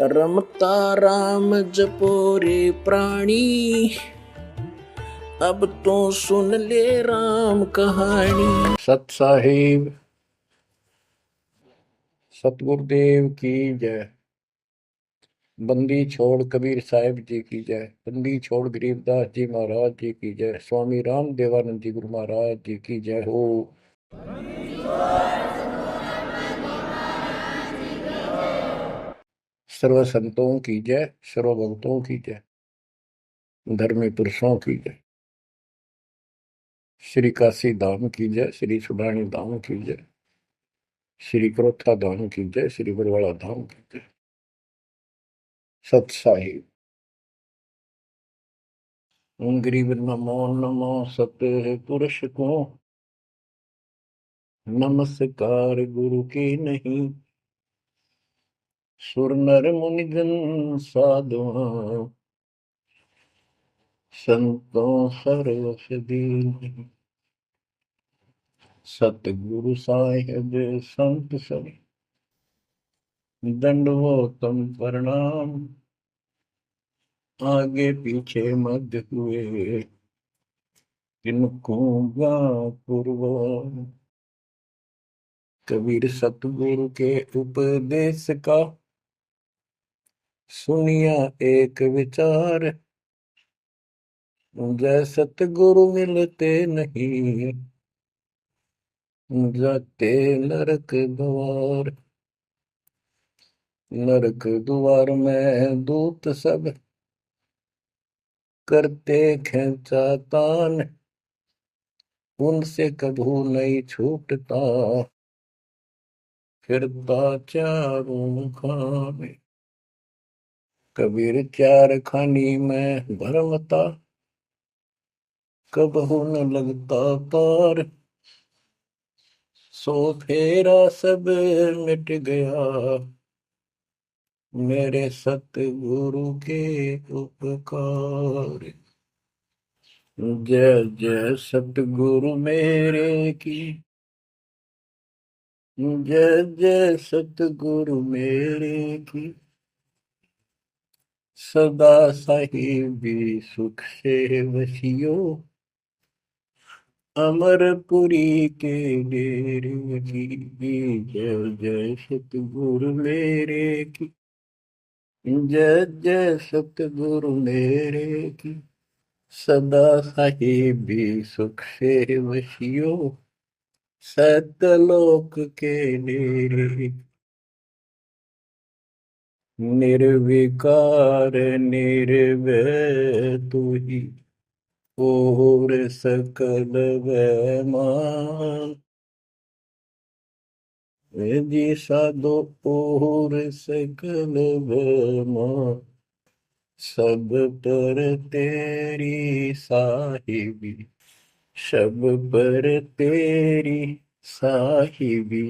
रमता राम जपो रे प्राणी, अब तो सुन ले राम कहानी। सत साहिब सतगुरुदेव की जय। बंदी छोड़ कबीर साहिब जी की जय। बंदी छोड़ गरीबदास जी महाराज जी की जय। स्वामी राम देवानंद जी गुरु महाराज जी की जय हो। सर्व संतों की जय, सर्व भक्तों की जय, धर्मी पुरुषों की जय। श्री काशी धाम की जय, श्री सुडानी धाम की जय, श्री क्रोथा धाम की जय, श्री बरवाड़ा धाम की जय। सत साहिब गरीब नमो नमो सत पुरुष को, नमस्कार गुरु की नहीं। सुर नर मुनिजन साधुआ, संतों सर्वस दीन। सतगुरु साहिब संत सब, दंडवतम प्रणाम। आगे पीछे मध्य हुए, किनको पूर्व। कबीर सतगुरु के उपदेश का, सुनिया एक विचार। जय सतगुरु मिलते नहीं, जाते नरक द्वार। नरक द्वार में दूत सब, करते खेचा तान। उनसे कभू नहीं छूटता, फिरता चारों खाने। कबीर चार खानी में भरमता, कबहू न लगता पार। सो फेरा सब मिट गया, मेरे सतगुरु के उपकार। जय जय सतगुरु मेरे की, जय जय सतगुरु मेरे की। सदा साहिबी सुख से वसियो, अमरपुरी के डेरे की। जय जय सतगुरु मेरे की, जय जय सतगुरु मेरे की। सदा साहिबी सुख से वसियो, सतलोक के डेरे। निर्विकार निर्भय तू ही, और सकल वैमान। जी साधो और सकल वैमान। सब पर तेरी साहिबी, सब पर तेरी साहिबी।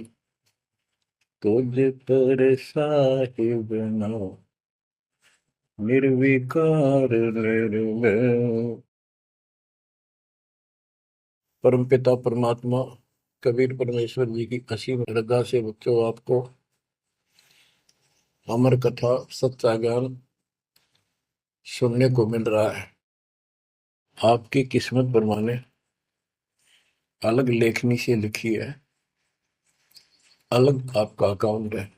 तुझ पर साहिब नाम, निर्विकार निर्भय। परमपिता परमात्मा कबीर परमेश्वर जी की असीम श्रद्धा से बच्चों आपको अमर कथा सच्चा ज्ञान सुनने को मिल रहा है। आपकी किस्मत परमाने अलग लेखनी से लिखी है, अलग आपका अकाउंट है,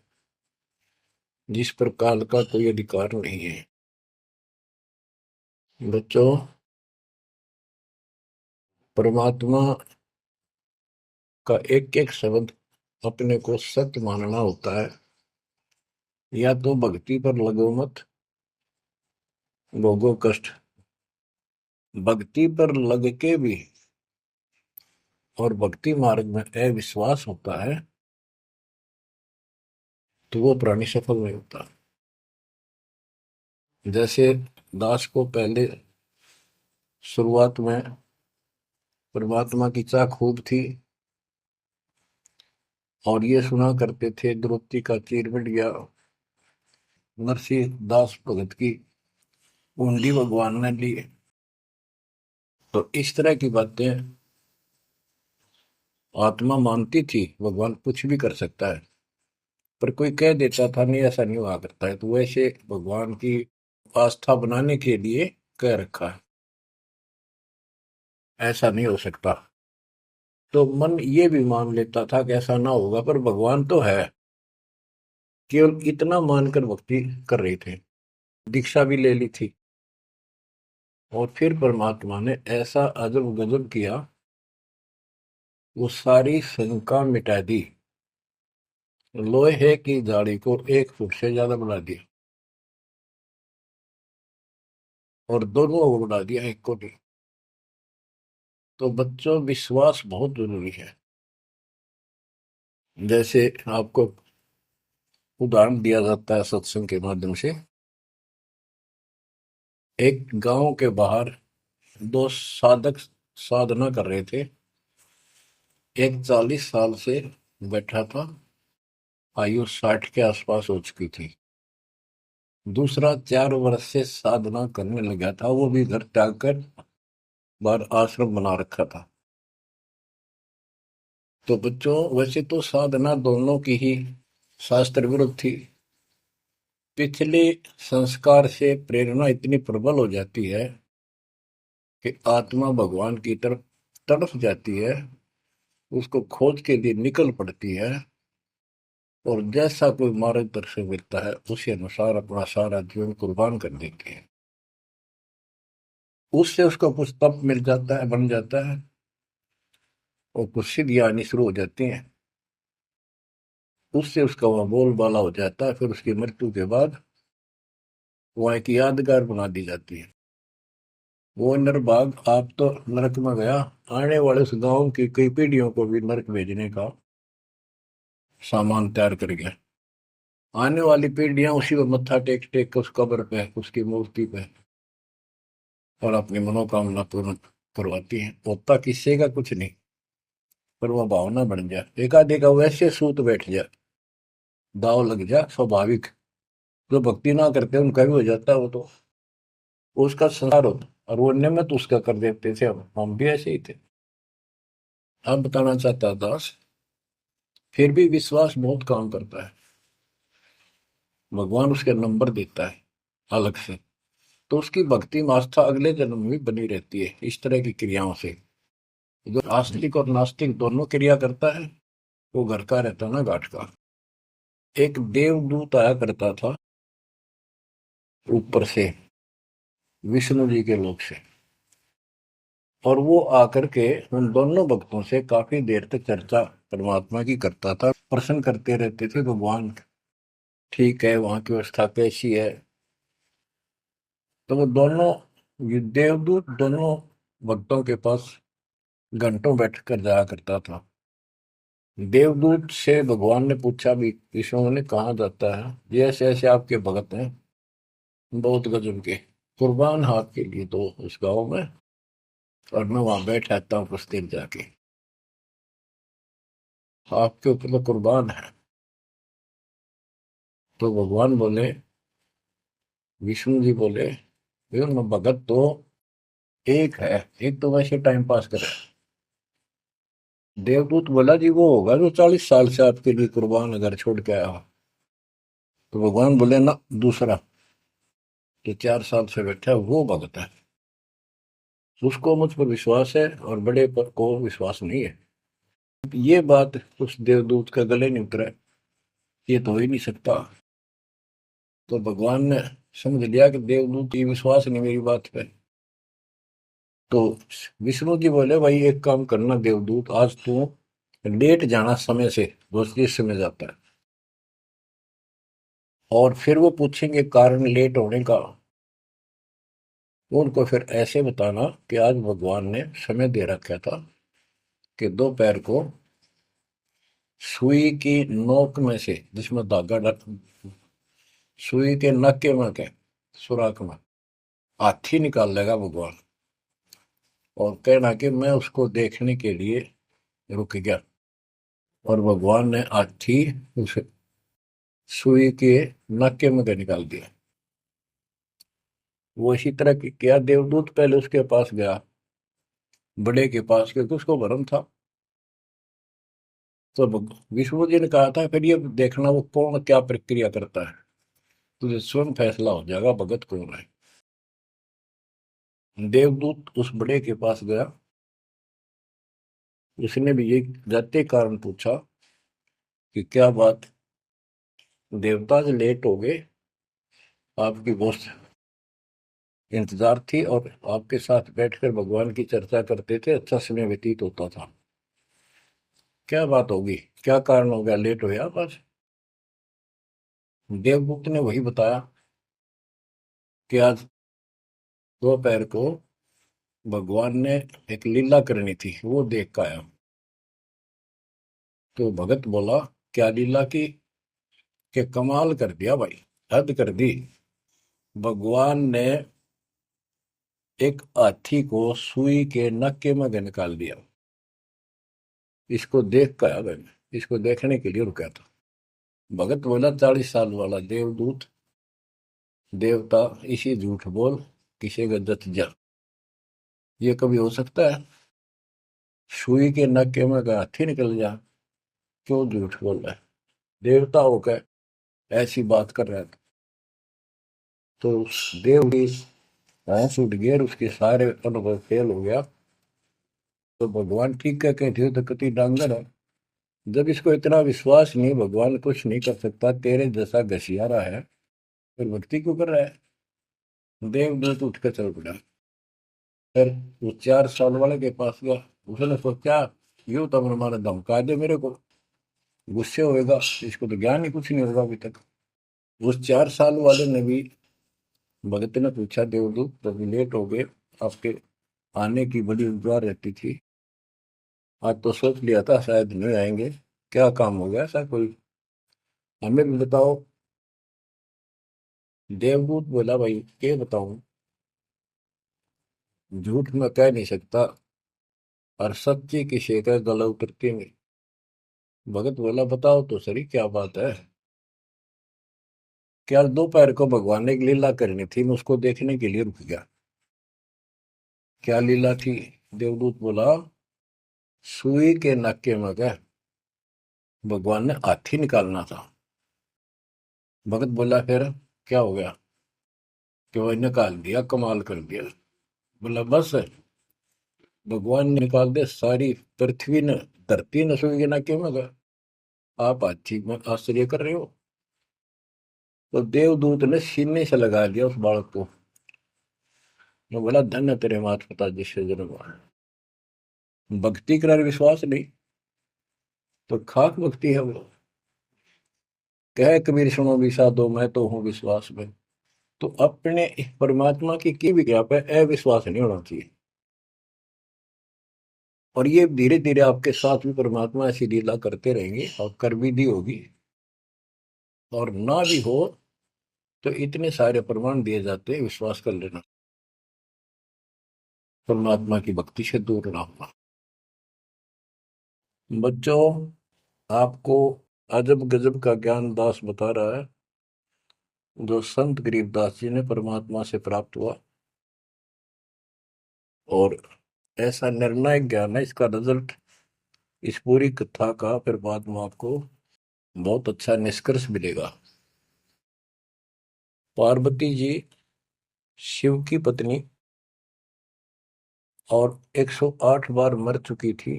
जिस पर काल का कोई अधिकार नहीं है। बच्चों, परमात्मा का एक एक शब्द अपने को सत्य मानना होता है। या तो भक्ति पर लगो मत, भोगो कष्ट। भक्ति पर लग के भी और भक्ति मार्ग में अविश्वास होता है, तो वो प्राणी सफल नहीं होता। जैसे दास को पहले शुरुआत में परमात्मा की चाह खूब थी, और ये सुना करते थे द्रौपदी का चीर मिट गया, नरसिंह दास भगत की कुंडली भगवान ने ली। तो इस तरह की बातें आत्मा मानती थी, भगवान कुछ भी कर सकता है। पर कोई कह देता था नहीं ऐसा नहीं हुआ करता है, तो वैसे भगवान की आस्था बनाने के लिए कह रखा है, ऐसा नहीं हो सकता। तो मन ये भी मान लेता था कि ऐसा ना होगा, पर भगवान तो है। केवल इतना मानकर भक्ति कर रहे थे, दीक्षा भी ले ली थी। और फिर परमात्मा ने ऐसा अजब गजब किया, वो सारी शंका मिटा दी। लोहे की जाड़ी को 1 फुट से ज्यादा बढ़ा दिया, और दोनों को बढ़ा दिया, एक को नहीं। तो बच्चों, विश्वास बहुत जरूरी है। जैसे आपको उदाहरण दिया जाता है सत्संग के माध्यम से। एक गांव के बाहर दो साधक साधना कर रहे थे। एक 40 साल से बैठा था, आयु 60 के आसपास हो चुकी थी। दूसरा 4 वर्ष से साधना करने लगा था, वो भी घर त्याग कर बाहर आश्रम बना रखा था। तो बच्चों, वैसे तो साधना दोनों की ही शास्त्र विरुद्ध थी। पिछले संस्कार से प्रेरणा इतनी प्रबल हो जाती है कि आत्मा भगवान की तरफ तड़प जाती है, उसको खोज के लिए निकल पड़ती है, और जैसा कोई मार्गदर्शन मिलता है उसी अनुसार अपना सारा जीवन कुर्बान कर देती है। उससे उसको कुछ तप मिल जाता है, बन जाता है, और कुछ सिद्धियां आनी शुरू हो जाती हैं। उससे उसका वह बोलबाला हो जाता है। फिर उसकी मृत्यु के बाद वह एक यादगार बना दी जाती है। वो नरभाग, आप तो नरक में गया, आने वाले उस गांव की कई पीढ़ियों को भी नरक भेजने का सामान तैयार कर गया। आने वाली पीढ़ियां उसी पर मत्था टेक टेक के उस कब्र पे, उसकी मूर्ति पे, और अपनी मनोकामना पूर्ण करवाती हैं। होता किसी का कुछ नहीं, पर वह भावना बन जाए, एकाधिक वैसे सूत बैठ जाए, दाव लग जाए, स्वाभाविक। जो भक्ति ना करते उनका भी हो जाता है, वो तो उसका संसार होता, और वो नियमित उसका कर देते थे। हम भी ऐसे ही थे। अब बताना चाहता दास, फिर भी विश्वास बहुत काम करता है। भगवान उसके नंबर देता है अलग से, तो उसकी भक्ति में आस्था अगले जन्म में भी बनी रहती है इस तरह की क्रियाओं से। जो आस्तिक और नास्तिक दोनों क्रिया करता है, वो घर का रहता ना घाट का। एक देवदूत आया करता था ऊपर से, विष्णु जी के लोक से, और वो आकर के उन दोनों भक्तों से काफी देर तक चर्चा परमात्मा की करता था। प्रश्न करते रहते थे, भगवान ठीक है, वहां की व्यवस्था कैसी है। तो वो दोनों, ये देवदूत दोनों भक्तों के पास घंटों बैठ कर जाया करता था। देवदूत से भगवान ने पूछा भी, विष्णु ने, कहा जाता है ये ऐसे ऐसे आपके भगत हैं, बहुत गजब के, कुर्बान हाथ के लिए तो उस गांव में, और मैं वहां बैठ रहता हूँ कुछ देर जाके, आपके ऊपर तो कुर्बान है। तो भगवान बोले, विष्णु जी बोले, मैं भगत तो एक है, एक तो वैसे टाइम पास करे। देवदूत बोला, जी वो होगा जो 40 साल से आपके लिए कुर्बान घर छोड़ के आया हो। तो भगवान बोले, ना, दूसरा जो 4 साल से बैठा है वो भगत है, उसको मुझ पर विश्वास है और बड़े पर को विश्वास नहीं है। ये बात उस देवदूत का गले नहीं उतरा, ये तो हो ही नहीं सकता। तो भगवान ने समझ लिया कि देवदूत की विश्वास नहीं मेरी बात पे। तो विष्णु जी बोले, भाई एक काम करना देवदूत, आज तू लेट जाना समय से, दूसरे समय जाता है, और फिर वो पूछेंगे कारण लेट होने का, उनको फिर ऐसे बताना कि आज भगवान ने समय दे रखा था कि दोपहर को सुई की नोक में से, जिसमें धागा सुई के नक्के में के सुराख में हाथी निकाल लेगा भगवान, और कहना कि मैं उसको देखने के लिए रुक गया। और भगवान ने हाथी उस सुई के नक्के में के निकाल दिया। वो इसी तरह की किया। देवदूत पहले उसके पास गया, बड़े के पास, क्योंकि उसको भरम था तो विष्णु जी ने कहा था फिर ये देखना वो कौन क्या प्रक्रिया करता है, तुझे स्वयं फैसला हो जाएगा भगत कौन है। देवदूत उस बड़े के पास गया, उसने भी ये जाते कारण पूछा कि क्या बात, देवता से लेट हो गए, आपकी बहुत इंतजार थी और आपके साथ बैठकर भगवान की चर्चा करते थे, अच्छा समय व्यतीत होता था, क्या बात होगी, क्या कारण हो गया लेट हो गया बस। देवदूत ने वही बताया कि आज दोपहर को भगवान ने एक लीला करनी थी, वो देख कर आया। तो भगत बोला क्या लीला की, कि कमाल कर दिया भाई, हद कर दी। भगवान ने एक हाथी को सुई के नक्के में निकाल दिया, इसको देख कर आया मैंने, इसको देखने के लिए रुका था। भगत बोला 40 साल वाला देवदूत देवता, इसी झूठ बोल, किसी का जत जा, ये कभी हो सकता है? सुई के नक्के में का हाथी निकल जा, क्यों झूठ बोल रहा है, देवता होकर ऐसी बात कर रहा था। तो उस देव की होश उठ गया और उसके सारे अनुभव फेल हो गया। तो भगवान ठीक कह के थे तो कति डांगर है, जब इसको इतना विश्वास नहीं भगवान कुछ नहीं कर सकता, तेरे जैसा घसियारा है, फिर भक्ति क्यों कर रहा है। देवदूत उठ कर चल पड़ा। फिर वो 4 साल वाले के पास गया, उसने सोचा यूं तो हमारा धमका दे मेरे को, गुस्से होएगा, इसको तो ज्ञान ही कुछ नहीं होगा अभी तक। उस 4 साल वाले ने भी, भगत ने पूछा देवदूत तभी लेट हो गए, आपके आने की बड़ी इंतजार रहती थी, आज तो सोच लिया था शायद नहीं आएंगे, क्या काम हो गया ऐसा कोई, हमें भी बताओ। देवदूत बोला भाई क्या बताऊं, झूठ मैं कह नहीं सकता और सच्ची की शिकायत गला उतरती नहीं। भगत बोला बताओ तो सही क्या बात है। क्या दोपहर को भगवान ने एक लीला करनी थी, मैं उसको देखने के लिए रुक गया। क्या लीला थी? देवदूत बोला सुई के नक्के में क्या भगवान ने हाथी निकालना था। भगत बोला फिर क्या हो गया, कि वो निकाल दिया, कमाल कर दिया। बोला बस भगवान ने निकाल दिया, सारी पृथ्वी ने धरती ने सुई के नक्के में गया, आप हाथी में आश्चर्य कर रहे हो। तो देवदूत ने सीने से लगा लिया उस बालक को, मैं बोला धन्य तेरे माता पिता जिससे जन्म हुआ। भक्ति कर विश्वास नहीं तो खाक भक्ति है वो। कह कबीर सुनो विषा दो, मैं तो हूं विश्वास में। तो अपने परमात्मा की विज्ञा पे अविश्वास नहीं होना चाहिए। और ये धीरे धीरे आपके साथ भी परमात्मा ऐसी लीला करते रहेंगे और कर भी दी होगी, और ना भी हो तो इतने सारे प्रमाण दिए जाते हैं, विश्वास कर लेना, परमात्मा की भक्ति से दूर ना होना। बच्चों, आपको अजब गजब का ज्ञान दास बता रहा है, जो संत गरीबदास जी ने परमात्मा से प्राप्त हुआ। और ऐसा निर्णायक ज्ञान है, इसका रिजल्ट इस पूरी कथा का फिर बाद में आपको बहुत अच्छा निष्कर्ष मिलेगा। पार्वती जी शिव की पत्नी और 108 बार मर चुकी थी,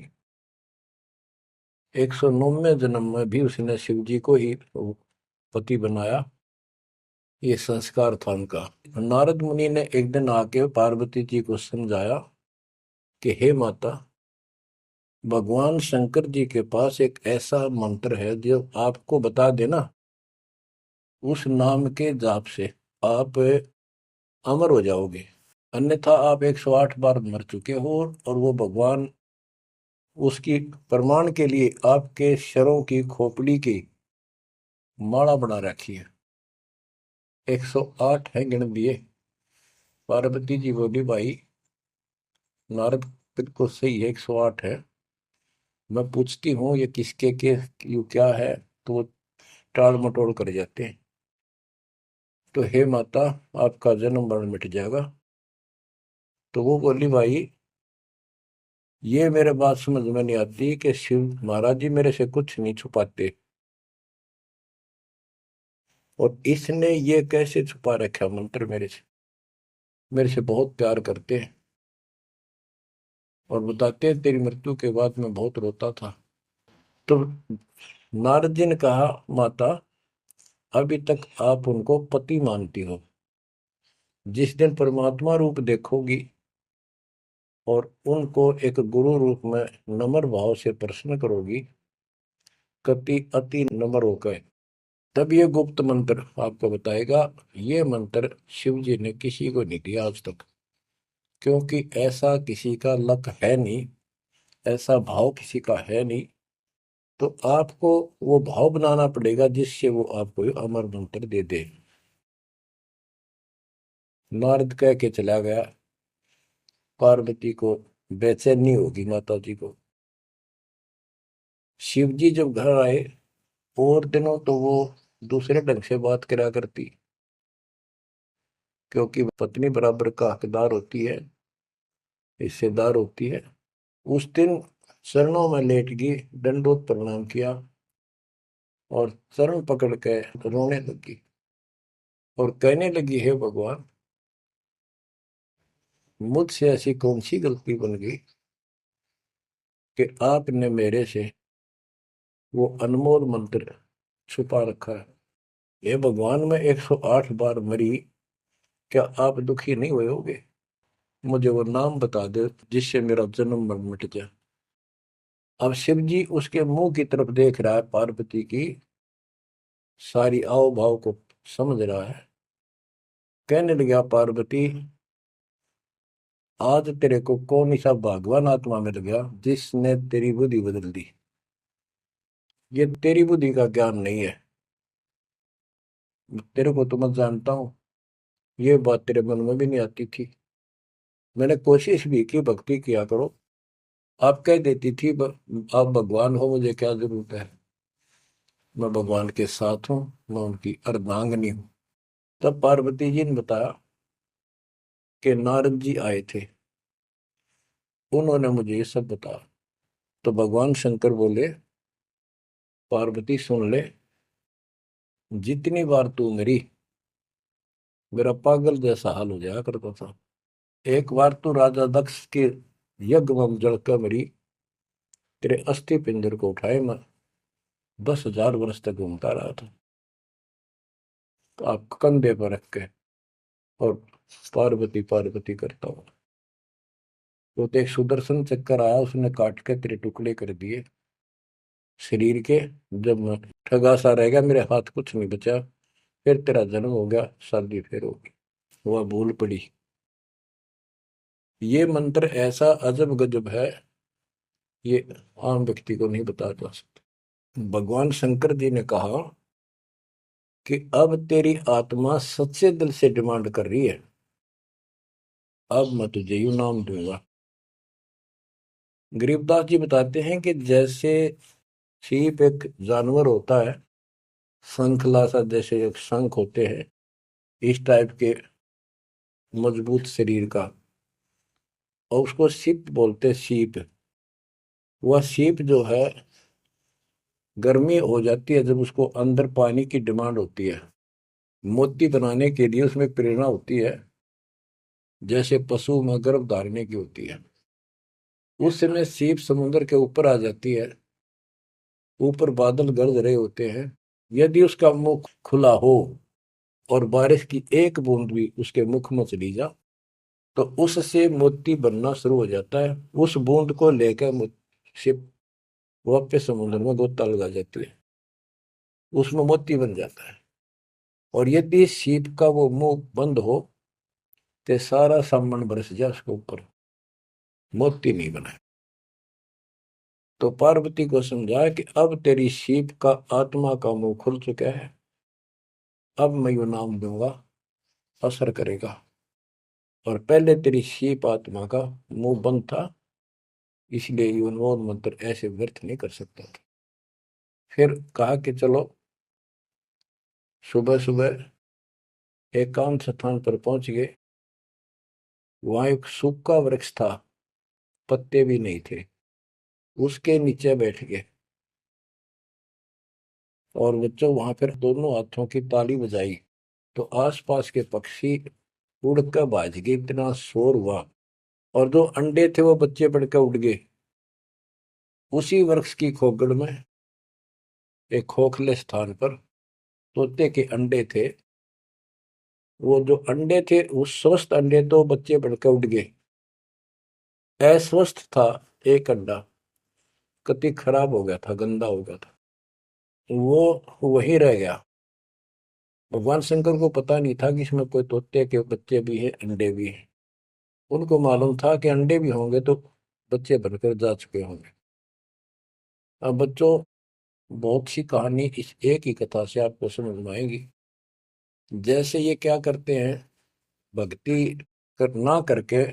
109वें जन्म में भी उसने शिव जी को ही पति बनाया, ये संस्कार था उनका। नारद मुनि ने एक दिन आके पार्वती जी को समझाया कि हे माता, भगवान शंकर जी के पास एक ऐसा मंत्र है जो आपको बता देना, उस नाम के जाप से आप अमर हो जाओगे, अन्यथा आप 108 बार मर चुके हो। और वो भगवान उसकी प्रमाण के लिए आपके शरों की खोपड़ी की माला बना रखी है, 108 है गिन दिए। पार्वती जी बोली भाई नारद बिल्कुल सही है, 108 है, मैं पूछती हूँ ये किसके के यू क्या है, तो वो टाल मटोल कर जाते हैं। तो हे माता, आपका जन्म मरण मिट जाएगा। तो वो बोली भाई ये मेरे बात समझ में नहीं आती कि शिव महाराज जी मेरे से कुछ नहीं छुपाते, और इसने ये कैसे छुपा रखा मंत्र मेरे से। मेरे से बहुत प्यार करते हैं और बताते हैं तेरी मृत्यु के बाद मैं बहुत रोता था। तो नारद जी ने कहा, माता अभी तक आप उनको पति मानती हो, जिस दिन परमात्मा रूप देखोगी और उनको एक गुरु रूप में नम्र भाव से प्रश्न करोगी, कति अति नम्र होकर, तब ये गुप्त मंत्र आपको बताएगा। ये मंत्र शिव जी ने किसी को नहीं दिया आज तक, क्योंकि ऐसा किसी का लक है नहीं, ऐसा भाव किसी का है नहीं। तो आपको वो भाव बनाना पड़ेगा जिससे वो आपको ये अमर मंत्र दे दे। नारद कह के चला गया, पार्वती को बेचैनी होगी माता जी को। शिव जी जब घर आए और दिनों तो वो दूसरे ढंग से बात करा करती, क्योंकि पत्नी बराबर का हकदार होती है, हिस्सेदार होती है। उस दिन चरणों में लेट गई, दंडोत प्रणाम किया और चरण पकड़ के रोने लगी और कहने लगी, हे भगवान, मुझसे ऐसी कौन सी गलती बन गई कि आपने मेरे से वो अनमोल मंत्र छुपा रखा है। हे भगवान, मैं 108 बार मरी, क्या आप दुखी नहीं हुए होगे? मुझे वो नाम बता दे जिससे मेरा जन्म मरण मिट जाए। अब शिव जी उसके मुंह की तरफ देख रहा है, पार्वती की सारी आओ भाव को समझ रहा है। कहने लगा, पार्वती आज तेरे को कौन सा भगवान आत्मा मिल गया जिसने तेरी बुद्धि बदल दी। ये तेरी बुद्धि का ज्ञान नहीं है, तेरे को तो मैं जानता हूँ, ये बात तेरे मन में भी नहीं आती थी। मैंने कोशिश भी की, भक्ति किया करो, आप कह देती थी आप भगवान हो, मुझे क्या जरूरत है, मैं भगवान के साथ हूँ, मैं उनकी अर्धांगिनी हूँ। तब पार्वती जी ने बताया कि नारद जी आए थे, उन्होंने मुझे ये सब बताया। तो भगवान शंकर बोले, पार्वती सुन ले, जितनी बार तू मरी मेरा पागल जैसा हाल हो जाया करता था। एक बार तू राजा दक्ष के यज्ञ में जलकर मरी, तेरे अस्थि पिंजर को उठाए मैं 10,000 वर्ष तक घूमता रहा था, तो आप कंधे पर रख के और पार्वती पार्वती करता हूँ। तो एक सुदर्शन चक्कर आया, उसने काट के तेरे टुकड़े कर दिए शरीर के। जब मैं ठगा सा रह गया, मेरे हाथ कुछ नहीं बचा, फिर तेरा जन्म हो गया, शादी फिर होगी, वह भूल पड़ी। ये मंत्र ऐसा अजब गजब है, ये आम व्यक्ति को नहीं बता जा सकता। भगवान शंकर जी ने कहा कि अब तेरी आत्मा सच्चे दिल से डिमांड कर रही है, अब मैं तुझे यू नाम दूंगा। गरीबदास जी बताते हैं कि जैसे सीप एक जानवर होता है, शंखला सा जैसे एक शंख होते हैं, इस टाइप के मजबूत शरीर का, और उसको सीप बोलते, सीप। वह सीप जो है, गर्मी हो जाती है जब उसको अंदर पानी की डिमांड होती है, मोती बनाने के लिए उसमें प्रेरणा होती है, जैसे पशु में गर्भ धारने की होती है। उस समय सीप समुद्र के ऊपर आ जाती है, ऊपर बादल गरज रहे होते हैं, यदि उसका मुख खुला हो और बारिश की एक बूंद भी उसके मुख में चली जा, तो उससे मोती बनना शुरू हो जाता है। उस बूंद को लेकर शिप वापस समुद्र में गोता लगा जाती है, उसमें मोती बन जाता है। और यदि सीप का वो मुंह बंद हो तो सारा सामान बरस जाए उसके ऊपर, मोती नहीं बना। तो पार्वती को समझाया कि अब तेरी सीप का आत्मा का मुंह खुल चुका है, अब मैं यो नाम दूंगा, असर करेगा। और पहले तेरी सीप आत्मा का मुंह बंद था, इसलिए ये उन्मोद मंत्र ऐसे व्यर्थ नहीं कर सकता था। फिर कहा कि चलो, सुबह सुबह एकांत स्थान पर पहुंच गए। वहां एक सूखा वृक्ष था, पत्ते भी नहीं थे, उसके नीचे बैठ गए। और बच्चों वहां फिर दोनों हाथों की ताली बजाई तो आसपास के पक्षी उड़कर भाज गए, इतना शोर हुआ। और जो अंडे थे वो बच्चे बढ़कर उड़ गए। उसी वृक्ष की खोगड़ में एक खोखले स्थान पर तोते के अंडे थे। वो जो अंडे थे, उस स्वस्थ अंडे तो बच्चे बढ़कर उड़ गए। अस्वस्थ था एक अंडा, कति खराब हो गया था, गंदा हो गया था, वो वहीं रह गया। भगवान शंकर को पता नहीं था कि इसमें कोई तोते के बच्चे भी हैं, अंडे भी हैं। उनको मालूम था कि अंडे भी होंगे तो बच्चे बनकर जा चुके होंगे। अब बच्चों, बहुत सी कहानी इस एक ही कथा से आपको समझ में आएगी। जैसे ये क्या करते हैं, भक्ति ना करके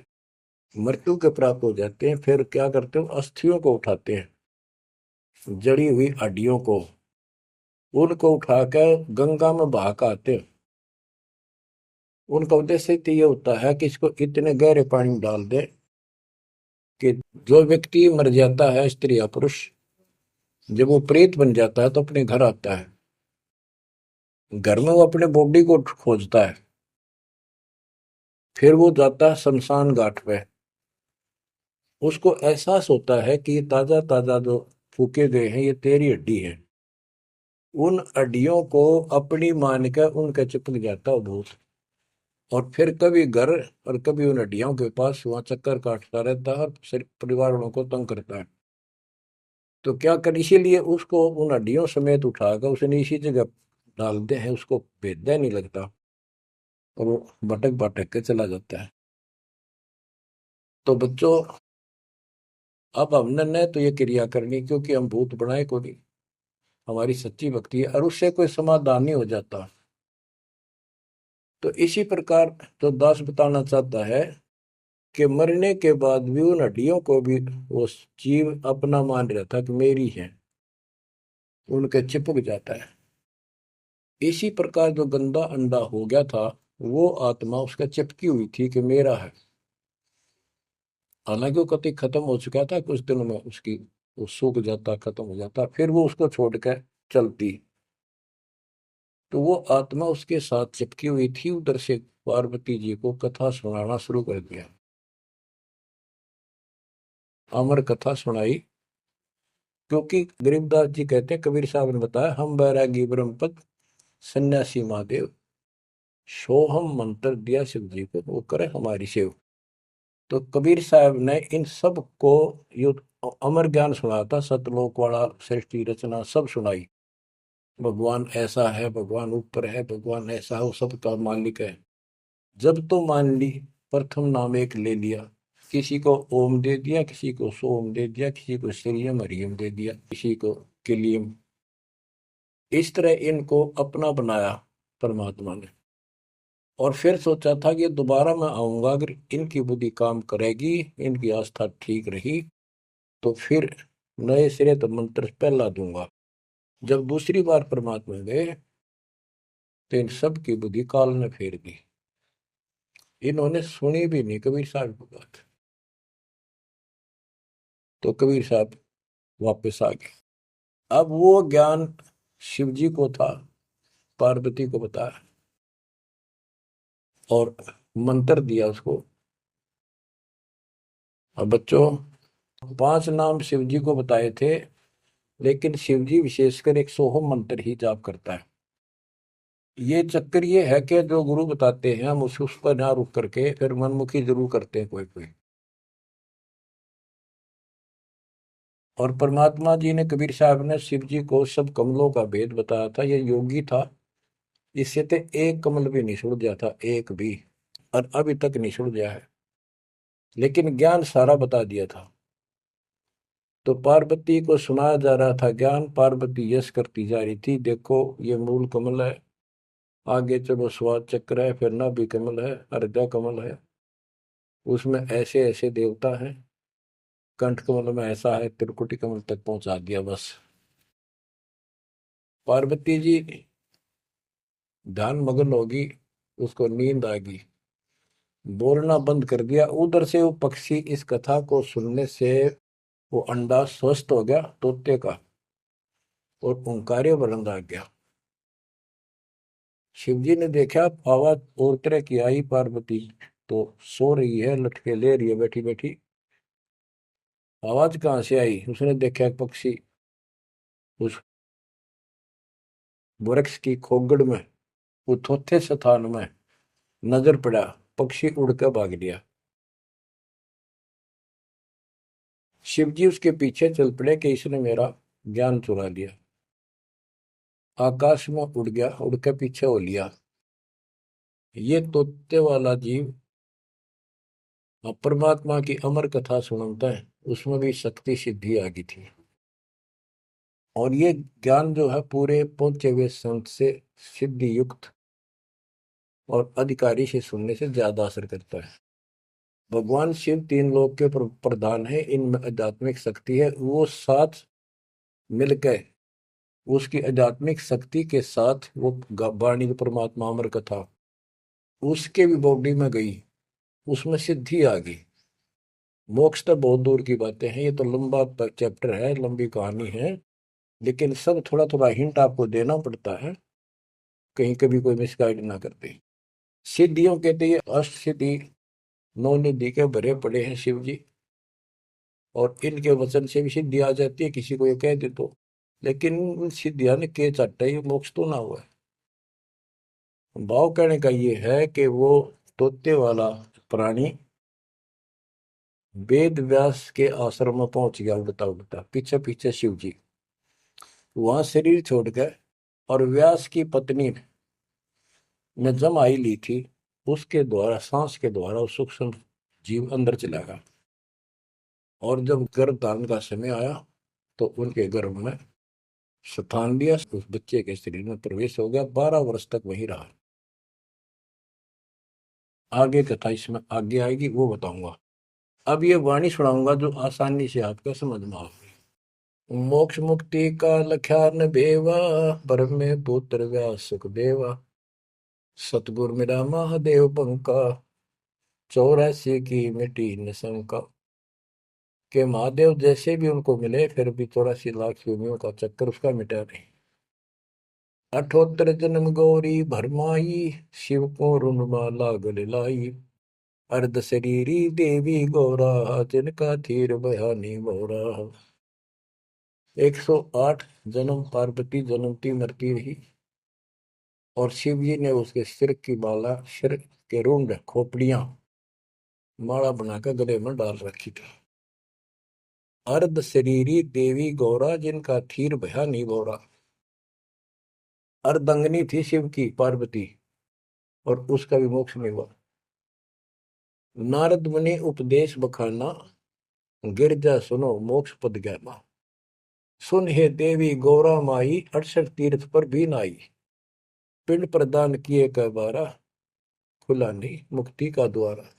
मृत्यु के प्राप्त हो जाते हैं, फिर क्या करते हैं, अस्थियों को उठाते हैं, जड़ी हुई हड्डियों को, उनको उठाकर गंगा में बहा के आते हैं। उनका उद्देश्य तो ये होता है कि इसको इतने गहरे पानी में डाल दें कि जो व्यक्ति मर जाता है, स्त्री या पुरुष, जब वो प्रेत बन जाता है तो अपने घर आता है। घर में वो अपने बॉडी को खोजता है, फिर वो जाता है शमशान घाट पे। उसको एहसास होता है कि ये ताजा ताजा जो फूके गए हैं ये तेरी हड्डी है। उन हड्डियों को अपनी मान कर उनका चिपक जाता है भूत। और फिर कभी घर और कभी उन हड्डियों के पास वहां चक्कर काटता रहता है और परिवार वालों को तंग करता है। तो क्या कर, इसीलिए उसको उन हड्डियों समेत उठाकर उसने इसी जगह डालते हैं, उसको भेदना नहीं लगता और वो भटक भटक के चला जाता है। तो बच्चों, अब हमने न तो ये क्रिया करनी, क्योंकि हम भूत बनाए को नहीं, हमारी सच्ची भक्ति है और उससे कोई समाधान नहीं हो जाता। तो इसी प्रकार तो दास बताना चाहता है कि मरने के बाद भी उन हड्डियों को भी वो जीव अपना मान रहा था कि मेरी है, उनके चिपक जाता है। इसी प्रकार जो गंदा अंडा हो गया था, वो आत्मा उसका चिपकी हुई थी कि मेरा है। हालांकि वो कति खत्म हो चुका था, कुछ दिनों में उसकी वो सूख जाता, खत्म हो जाता, फिर वो उसको छोड़कर चलती। तो वो आत्मा उसके साथ चिपकी हुई थी। उधर से पार्वती जी को कथा सुनाना शुरू कर दिया, अमर कथा सुनाई। क्योंकि गरीबदास जी कहते हैं, कबीर साहब ने बताया, हम बैरागी ब्रह्मपद सन्यासी महादेव, सोहम मंत्र दिया शिव जी को, वो करे हमारी सेव। तो कबीर साहब ने इन सब को यो अमर ज्ञान सुनाया था, सतलोक वाला, सृष्टि रचना सब सुनाई। भगवान ऐसा है, भगवान ऊपर है, भगवान ऐसा है, वो सबका मालिक है। जब तो मान ली, प्रथम नाम एक ले लिया, किसी को ओम दे दिया, किसी को सोम दे दिया, किसी को श्रीयम हरियम दे दिया, किसी को किलियम। इस तरह इनको अपना बनाया परमात्मा ने। और फिर सोचा था कि दोबारा मैं आऊंगा, अगर इनकी बुद्धि काम करेगी, इनकी आस्था ठीक रही, तो फिर नए सिरे तो मंत्र पहला दूंगा। जब दूसरी बार परमात्मा गए तो इन सब की बुद्धि काल ने फेर दी। इन्होंने सुनी भी नहीं कबीर साहब की बात। तो कबीर साहब वापस आ गए। अब वो ज्ञान शिव जी को था, पार्वती को बताया और मंत्र दिया उसको। अब बच्चों, 5 नाम शिव जी को बताए थे, लेकिन शिव जी विशेषकर एक सोहम मंत्र ही जाप करता है। ये चक्कर ये है कि जो गुरु बताते हैं हम उस पर ना रुक करके फिर मनमुखी जरूर करते हैं कोई कोई। और परमात्मा जी ने, कबीर साहब ने शिव जी को सब कमलों का भेद बताया था। ये योगी था, इससे तो एक कमल भी नहीं सुलझा था, एक भी, और अभी तक नहीं सुलझा है, लेकिन ज्ञान सारा बता दिया था। तो पार्वती को सुनाया जा रहा था ज्ञान, पार्वती यश करती जा रही थी, देखो ये मूल कमल है, आगे चलो स्वाद चक्र है, फिर नाभि कमल है, हृदय कमल है, उसमें ऐसे ऐसे देवता हैं, कंठ कमल में ऐसा है, त्रिकुटी कमल तक पहुंचा दिया बस। पार्वती जी ध्यान मग्न होगी, उसको नींद आ गई। बोलना बंद कर दिया। उधर से वो पक्षी इस कथा को सुनने से वो अंडा स्वस्थ हो गया तोते का, और ओंकार्य बुलंद आ गया। शिव जी ने देखा आवाज और तरह की आई, पार्वती तो सो रही है, लटके ले रही है बैठी बैठी, आवाज कहाँ से आई? उसने देखा एक पक्षी उस वृक्ष की खोगड़ में, वो थोथे स्थान में नजर पड़ा, पक्षी उड़ कर भाग लिया। शिव जी उसके पीछे चल पड़े कि इसने मेरा ज्ञान चुरा लिया। आकाश में उड़ गया, उड़ के पीछे हो लिया। ये तोते वाला जीव परमात्मा की अमर कथा सुनता है, उसमें भी शक्ति सिद्धि आ गई थी। और ये ज्ञान जो है पूरे पहुंचे हुए संत से सिद्धि युक्त और अधिकारी से सुनने से ज्यादा असर करता है। भगवान शिव तीन लोक के प्रधान है, इनमें आध्यात्मिक शक्ति है, वो साथ मिलकर उसकी आध्यात्मिक शक्ति के साथ वो वाणी परमात्मा अमर कथा उसके भी बॉडी में गई, उसमें सिद्धि आ गई। मोक्ष तो बहुत दूर की बातें हैं, ये तो लंबा चैप्टर है, लंबी कहानी है, लेकिन सब थोड़ा थोड़ा हिंट आपको देना पड़ता है, कहीं कभी कोई मिसगाइड ना करते। सिद्धियों कहते हैं अष्ट सिद्धि, नौ निधि के भरे पड़े हैं शिव जी, और इनके वचन से भी सिद्धि आ जाती है, किसी को ये कह दे तो। लेकिन इन सिद्धियां ने के चाटा ये मोक्ष तो ना हुआ है। भाव कहने का ये है कि वो तोते वाला प्राणी वेद व्यास के आश्रम में पहुंच गया, उड़ता उड़ता पीछे पीछे शिव जी, वहां शरीर छोड़ गए, और व्यास की पत्नी ने जमाई ली थी, उसके द्वारा सांस के द्वारा वो सूक्ष्म जीव अंदर चला गया। और जब गर्भ धारण का समय आया तो उनके गर्भ में स्थान लिया, उस बच्चे के शरीर में प्रवेश हो गया, 12 वर्ष तक वहीं रहा। आगे कथा इसमें आगे आएगी, वो बताऊंगा। अब ये वाणी सुनाऊंगा जो आसानी से आपको समझ में आएगी। मोक्ष मुक्ति का लख्यान बेवा, ब्रह्म में पुत्र व्यास सुखदेवा, सतगुर मेरा महादेव पंका, 84 की मिटी न शंका। के महादेव जैसे भी उनको मिले, फिर भी 84 लाख योनियों का चक्कर उसका मिटा नहीं। अठोत्तर जन्म गौरी भरमाई, शिव को रुनमाला गले लाई, अर्ध शरीरी देवी गौरा, जिनका थीर बयानी मोरा। 108 जन्म पार्वती जन्मती मरती रही, और शिव जी ने उसके सिर की माला, सिर के रुंड खोपड़ियां माला बनाकर गले में डाल रखी थी। अर्ध शरीरी देवी गौरा, जिनका थीर बयानी मोरा। अर्धंगनी थी शिव की पार्वती, और उसका भी मोक्ष नहीं हुआ। नारद मुनि उपदेश बखाना, गिरजा सुनो मोक्ष पद ज्ञाना। सुन हे देवी गौरा माई, 68 तीर्थ पर भी नाई, पिंड प्रदान किए कह बारा, खुला नहीं मुक्ति का द्वारा।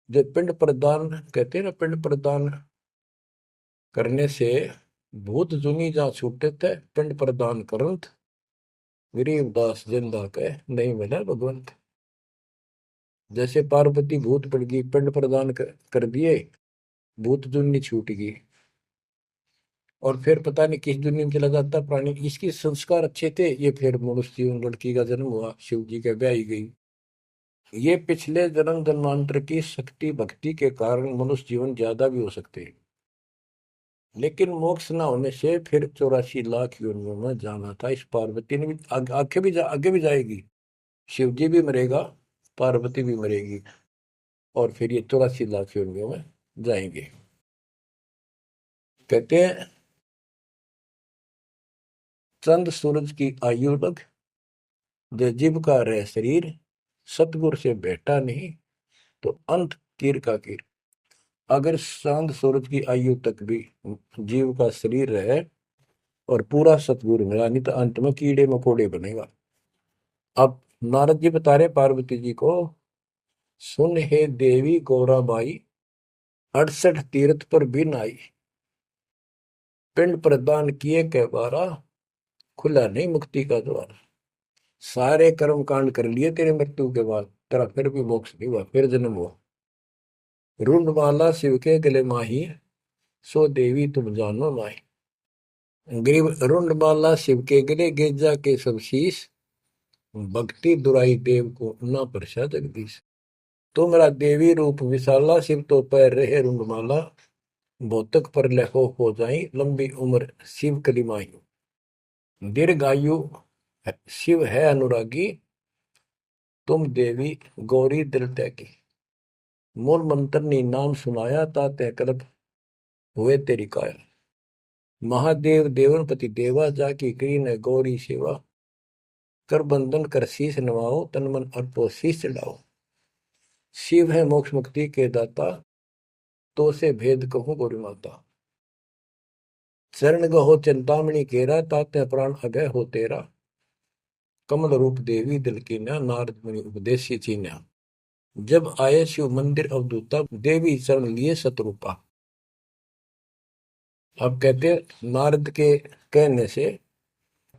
जब पिंड प्रदान कहते हैं ना, पिंड प्रदान करने से भूत जुनी जा छूटे थे, पिंड प्रदान करंत गरीबदास जिंदा कह नहीं मिला भगवंत। जैसे पार्वती भूत पड़ गई, पिंड प्रदान कर दिए, भूत जुनी छूट गई, और फिर पता नहीं किस दुनिया में चला जाता प्राणी। इसके संस्कार अच्छे थे, ये फिर मनुष्य जीवन, लड़की का जन्म हुआ, शिव जी के ब्याह गई। ये पिछले जन्म जन्मांतर की शक्ति भक्ति के कारण मनुष्य जीवन ज्यादा भी हो सकते हैं, लेकिन मोक्ष न होने से फिर 84 लाख योनियों में जाना था। इस पार्वती ने भी आगे भी जाएगी, शिव जी भी मरेगा, पार्वती भी मरेगी, और फिर ये 84 लाख योनियों में जाएंगे। कहते हैं चंद सूरज की आयु लग, जो जीव का रह शरीर, सतगुर से बैठा नहीं तो अंत कीर का कीर। अगर चांद सूरज की आयु तक भी जीव का शरीर रहे और पूरा सतगुर मिला नहीं, तो अंत में कीड़े मकोड़े बनेगा। अब नारद जी बता रहे पार्वती जी को, सुन हे देवी गौरा बाई, 68 तीर्थ पर भी नाई, पिंड प्रदान किए कह बारा, खुला नहीं मुक्ति का द्वार। सारे कर्म कांड कर लिए तेरे मृत्यु के बाद, तेरा फिर भी मोक्ष नहीं हुआ, फिर जन्म हुआ। रुंडमाला शिव के गले माही, सो देवी तुम जानो माही। ग्रीव रुंडमाला शिव के गले, गेजा के सब शीश, भक्ति दुराई देव को ना परसा जगदीश। तुमरा देवी रूप विशाला, शिव तो पैर रहे रुंडमाला, भौतक पर लहो हो जाई, लंबी उम्र शिव कलिमाई। दीर्घायु शिव है अनुरागी, तुम देवी गौरी दिल त्यागी। मूल मंत्र ने नाम सुनाया, ताते कल्प हुए तेरी काया। महादेव देवनपति देवा, जाकी करी न गौरी सेवा, कर बंधन कर शीश नवाओ, तन मन अर्पो शीश चढ़ाओ। शिव है मोक्ष मुक्ति के दाता, तो से भेद कहूं गौरी माता। चरण गहो चिंतामणि केरा, ताते प्राण अगय हो तेरा। कमल रूप देवी दिल की न, नारद मुनि उपदेशी चीन्या। जब आए शिव मंदिर अवधूता, देवी चरण लिए शत्रुपा। अब कहते नारद के कहने से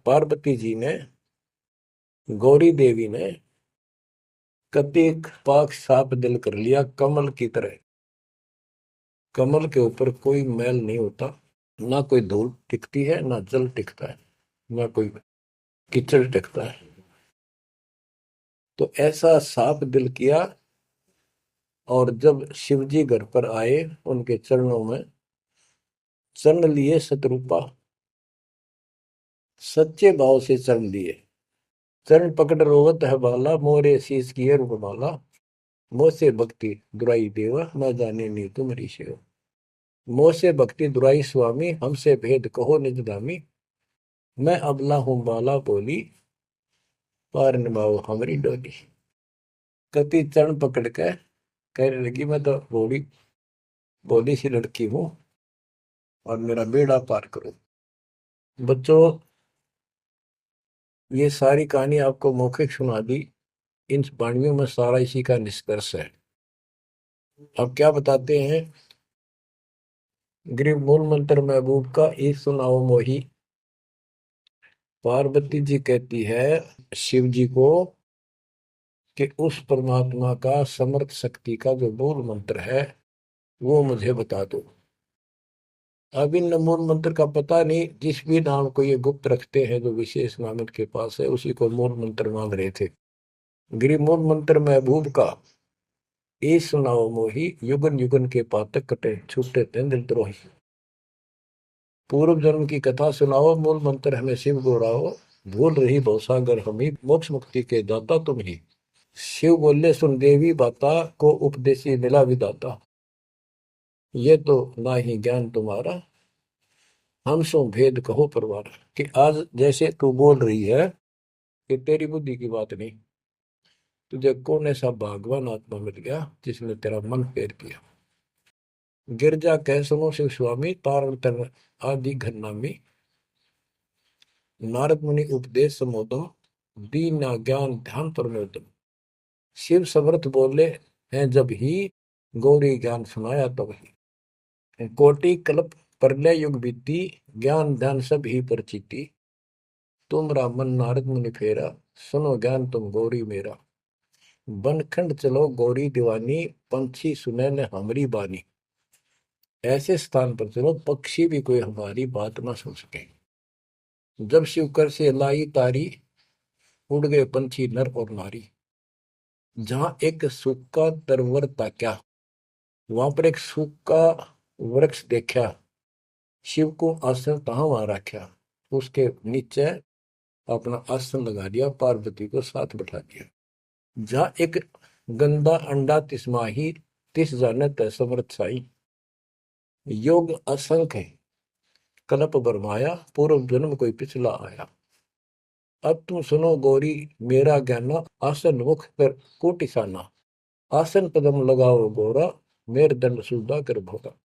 पार्वती जी ने, गौरी देवी ने कतिक पाक साफ दिल कर लिया, कमल की तरह। कमल के ऊपर कोई मैल नहीं होता, ना कोई धूल टिकती है, ना जल टिकता है, ना कोई कीचड़ टिकता है। तो ऐसा साफ दिल किया। और जब शिवजी घर पर आए, उनके चरणों में चरण लिए शत्रुपा, सच्चे भाव से चरण लिए। चरण पकड़ रोवत है बाला, मोरे शीश किए रूपमाला। मोह से भक्ति दुराई देवा, न जाने नी तुम्हारी सेवा। मोह से भक्ति दुराई स्वामी, हमसे भेद कहो निज दामी। मैं अबला हूं बाला बोली, पार निभाओ हमारी डोली। कति चरण पकड़ के कहने लगी, मैं तो भोली भोली सी लड़की हूं, और मेरा बेड़ा पार करो। बच्चों, ये सारी कहानी आपको मौखिक सुना दी। इन वाणियों में सारा इसी का निष्कर्ष है। अब क्या बताते हैं? गृह मूल मंत्र महबूब का, एक सुनाओ मोही। पार्वती जी कहती है शिव जी को कि उस परमात्मा का समर्थ शक्ति का जो मूल मंत्र है वो मुझे बता दो। अब इन मूल मंत्र का पता नहीं, जिस भी नाम को ये गुप्त रखते हैं, जो विशेष नाम इनके पास है, उसी को मूल मंत्र मान रहे थे। गृह मूल मंत्र महबूब का, ए सुनाओ मोही, युगन युगन के पातक कटे, छूटे तें दिल द्रोही। पूर्व जन्म की कथा सुनाओ, मूल मंत्र हमें शिव गोराओ। भूल रही भवसागर हमी, मोक्ष मुक्ति के दाता तुम ही। शिव बोले सुन देवी बाता, को उपदेशी मिला विदाता। ये तो ना ही ज्ञान तुम्हारा, हम सो भेद कहो परवार। कि आज जैसे तू बोल रही है कि तेरी बुद्धि की बात नहीं, तुझे कौन ऐसा भगवान आत्मा मिल गया जिसने तेरा मन फेर किया। गिरजा कह सुनो शिव स्वामी, तारण तर आदि घरनामी। नारद मुनि उपदेश समोदम, दीन ज्ञान ध्यान परमोदम। शिव समर्थ बोले हैं जब ही, गौरी ज्ञान सुनाया तब ही। कोटि कल्प प्रलय युग बीती, ज्ञान ध्यान सब ही परचिति। तुमरा मन नारद मुनि फेरा, सुनो ज्ञान तुम गौरी मेरा। बनखंड चलो गौरी दीवानी, पंछी सुने न हमारी बानी। ऐसे स्थान पर चलो पक्षी भी कोई हमारी बात ना सुन सके। जब शिवकर से लाई तारी, उड़ गए पंछी नर और नारी। जहां एक सूखा तरवर ताक्या, वहां पर एक सूखा वृक्ष देखा। शिव को आसन कहाँ वहां रखा, उसके नीचे अपना आसन लगा दिया, पार्वती को साथ बैठा दिया। जहां एक गंदा अंडा तिस्माही, तिस जाने तय समर्थ साई। योग असंख्य कल्प बरमाया, पूर्व जन्म कोई पिछला आया। अब तुम सुनो गौरी मेरा ज्ञाना, आसन मुख कर कोटिसाना। आसन पदम लगाओ गौरा, मेर दंड सुधा कर भोगा।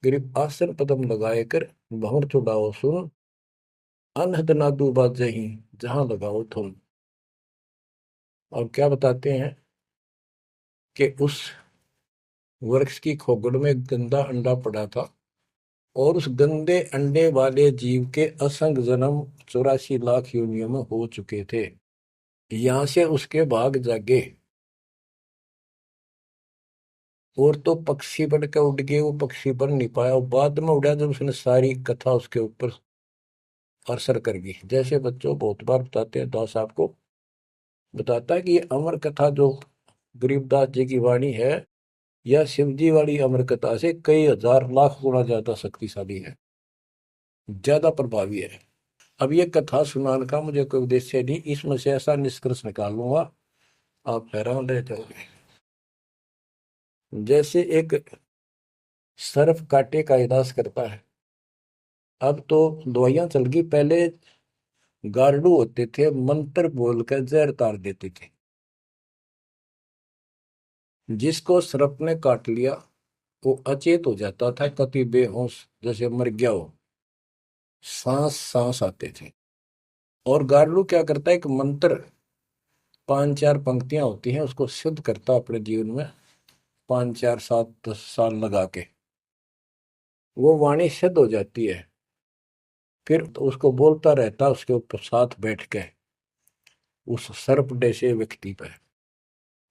गरीब आसन पदम लगाए कर, भंवर चुड़ाओ सुन। अनहद नादू बाजही, जहां लगाओ तुम। और क्या बताते हैं कि उस वृक्ष की खोगड़ में गंदा अंडा पड़ा था, और उस गंदे अंडे वाले जीव के असंख्य जन्म 84 लाख योनियों में हो चुके थे। यहां से उसके भाग जागे। और तो पक्षी बन के उड़ गए, वो पक्षी बन नहीं पाया, और बाद में उड़ा जब उसने सारी कथा उसके ऊपर असर कर गई। जैसे बच्चों बहुत बार बताते हैं, दास आपको बताता है कि ये अमर कथा जो गरीबदास जी की वाणी है, यह शिव जी वाली अमर कथा से कई हजार लाख गुना ज्यादा शक्तिशाली है, ज्यादा प्रभावी है। अब ये कथा सुनाने का मुझे कोई उद्देश्य नहीं, इसमें से ऐसा निष्कर्ष निकालूंगा आप हैरान रह जाओगे। जैसे एक सर्प कांटे का इलाज करता है, अब तो दवाइयां चल गई, पहले गार्डू होते थे, मंत्र बोलकर जहर तार देते थे। जिसको सर्प ने काट लिया वो अचेत हो जाता था, कति बेहोश जैसे मर गया हो, सांस सांस आते थे। और गार्डू क्या करता है, एक मंत्र 5-4 पंक्तियां होती हैं, उसको सिद्ध करता अपने जीवन में, 5 4 7 10 साल लगा के वो वाणी सिद्ध हो जाती है। फिर तो उसको बोलता रहता उसके ऊपर साथ बैठ के उस सर्प जैसे व्यक्ति पर।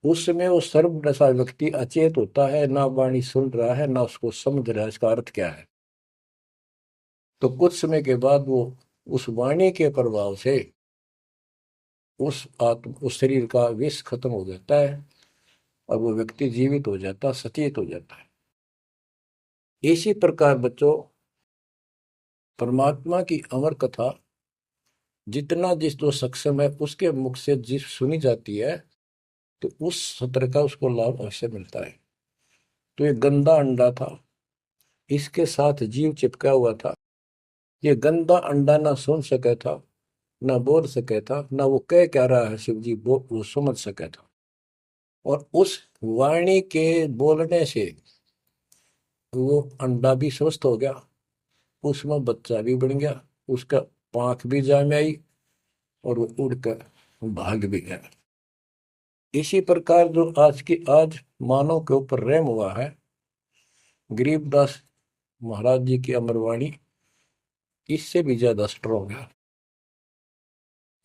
उस समय वो सर्प जैसा व्यक्ति अचेत होता है, ना वाणी सुन रहा है, ना उसको समझ रहा है इसका अर्थ क्या है। तो कुछ समय के बाद वो उस वाणी के प्रभाव से उस शरीर का विष खत्म हो जाता है, और वो व्यक्ति जीवित हो जाता, सचेत हो जाता है। इसी प्रकार बच्चों, परमात्मा की अमर कथा जितना जिस जो सक्षम है उसके मुख से जिस सुनी जाती है, तो उस सत्र का उसको लाभ अवश्य मिलता है। तो ये गंदा अंडा था, इसके साथ जीव चिपका हुआ था। ये गंदा अंडा ना सुन सके था, ना बोल सके था, ना वो कह क्या रहा है शिव जी वो समझ सके था। और उस वाणी के बोलने से वो अंडा भी स्वस्थ हो गया, उसमें बच्चा भी बन गया, उसका पांख भी जाम आई, और वो उड़कर भाग भी गया। इसी प्रकार जो आज मानव के ऊपर रहम हुआ है, गरीबदास महाराज जी की अमरवाणी इससे भी ज्यादा स्ट्रोंग है।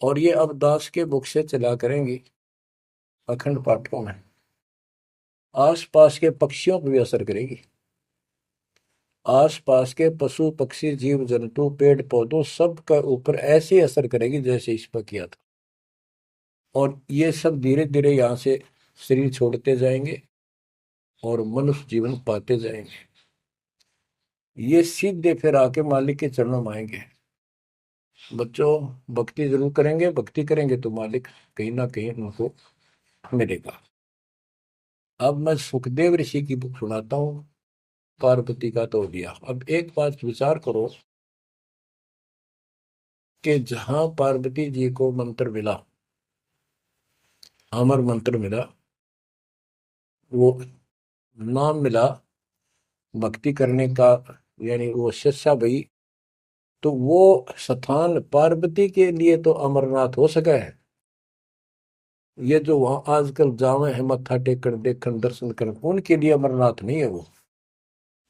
और ये अब दास के मुख से चला करेंगी अखंड पाठों में, आसपास के पक्षियों पर भी असर करेगी। आसपास के पशु पक्षी जीव जंतु पेड़ पौधों सब का ऊपर ऐसे असर करेगी जैसे इस पर किया था। और ये सब धीरे धीरे यहाँ से शरीर छोड़ते जाएंगे और मनुष्य जीवन पाते जाएंगे। ये सीधे फिर आके मालिक के चरणों में आएंगे। बच्चों, भक्ति जरूर करेंगे, भक्ति करेंगे तो मालिक कहीं ना कहीं उनको मिलेगा। अब मैं सुखदेव ऋषि की बुक सुनाता हूँ, पार्वती का तो दिया। अब एक बात विचार करो कि जहां पार्वती जी को मंत्र मिला, अमर मंत्र मिला, वो नाम मिला भक्ति करने का, यानी वो शिक्षा भई, तो वो स्थान पार्वती के लिए तो अमरनाथ हो सका है। ये जो वहां आजकल जावे हैं मत्था टेकन देखन दर्शन कर, उनके लिए अमरनाथ नहीं है वो।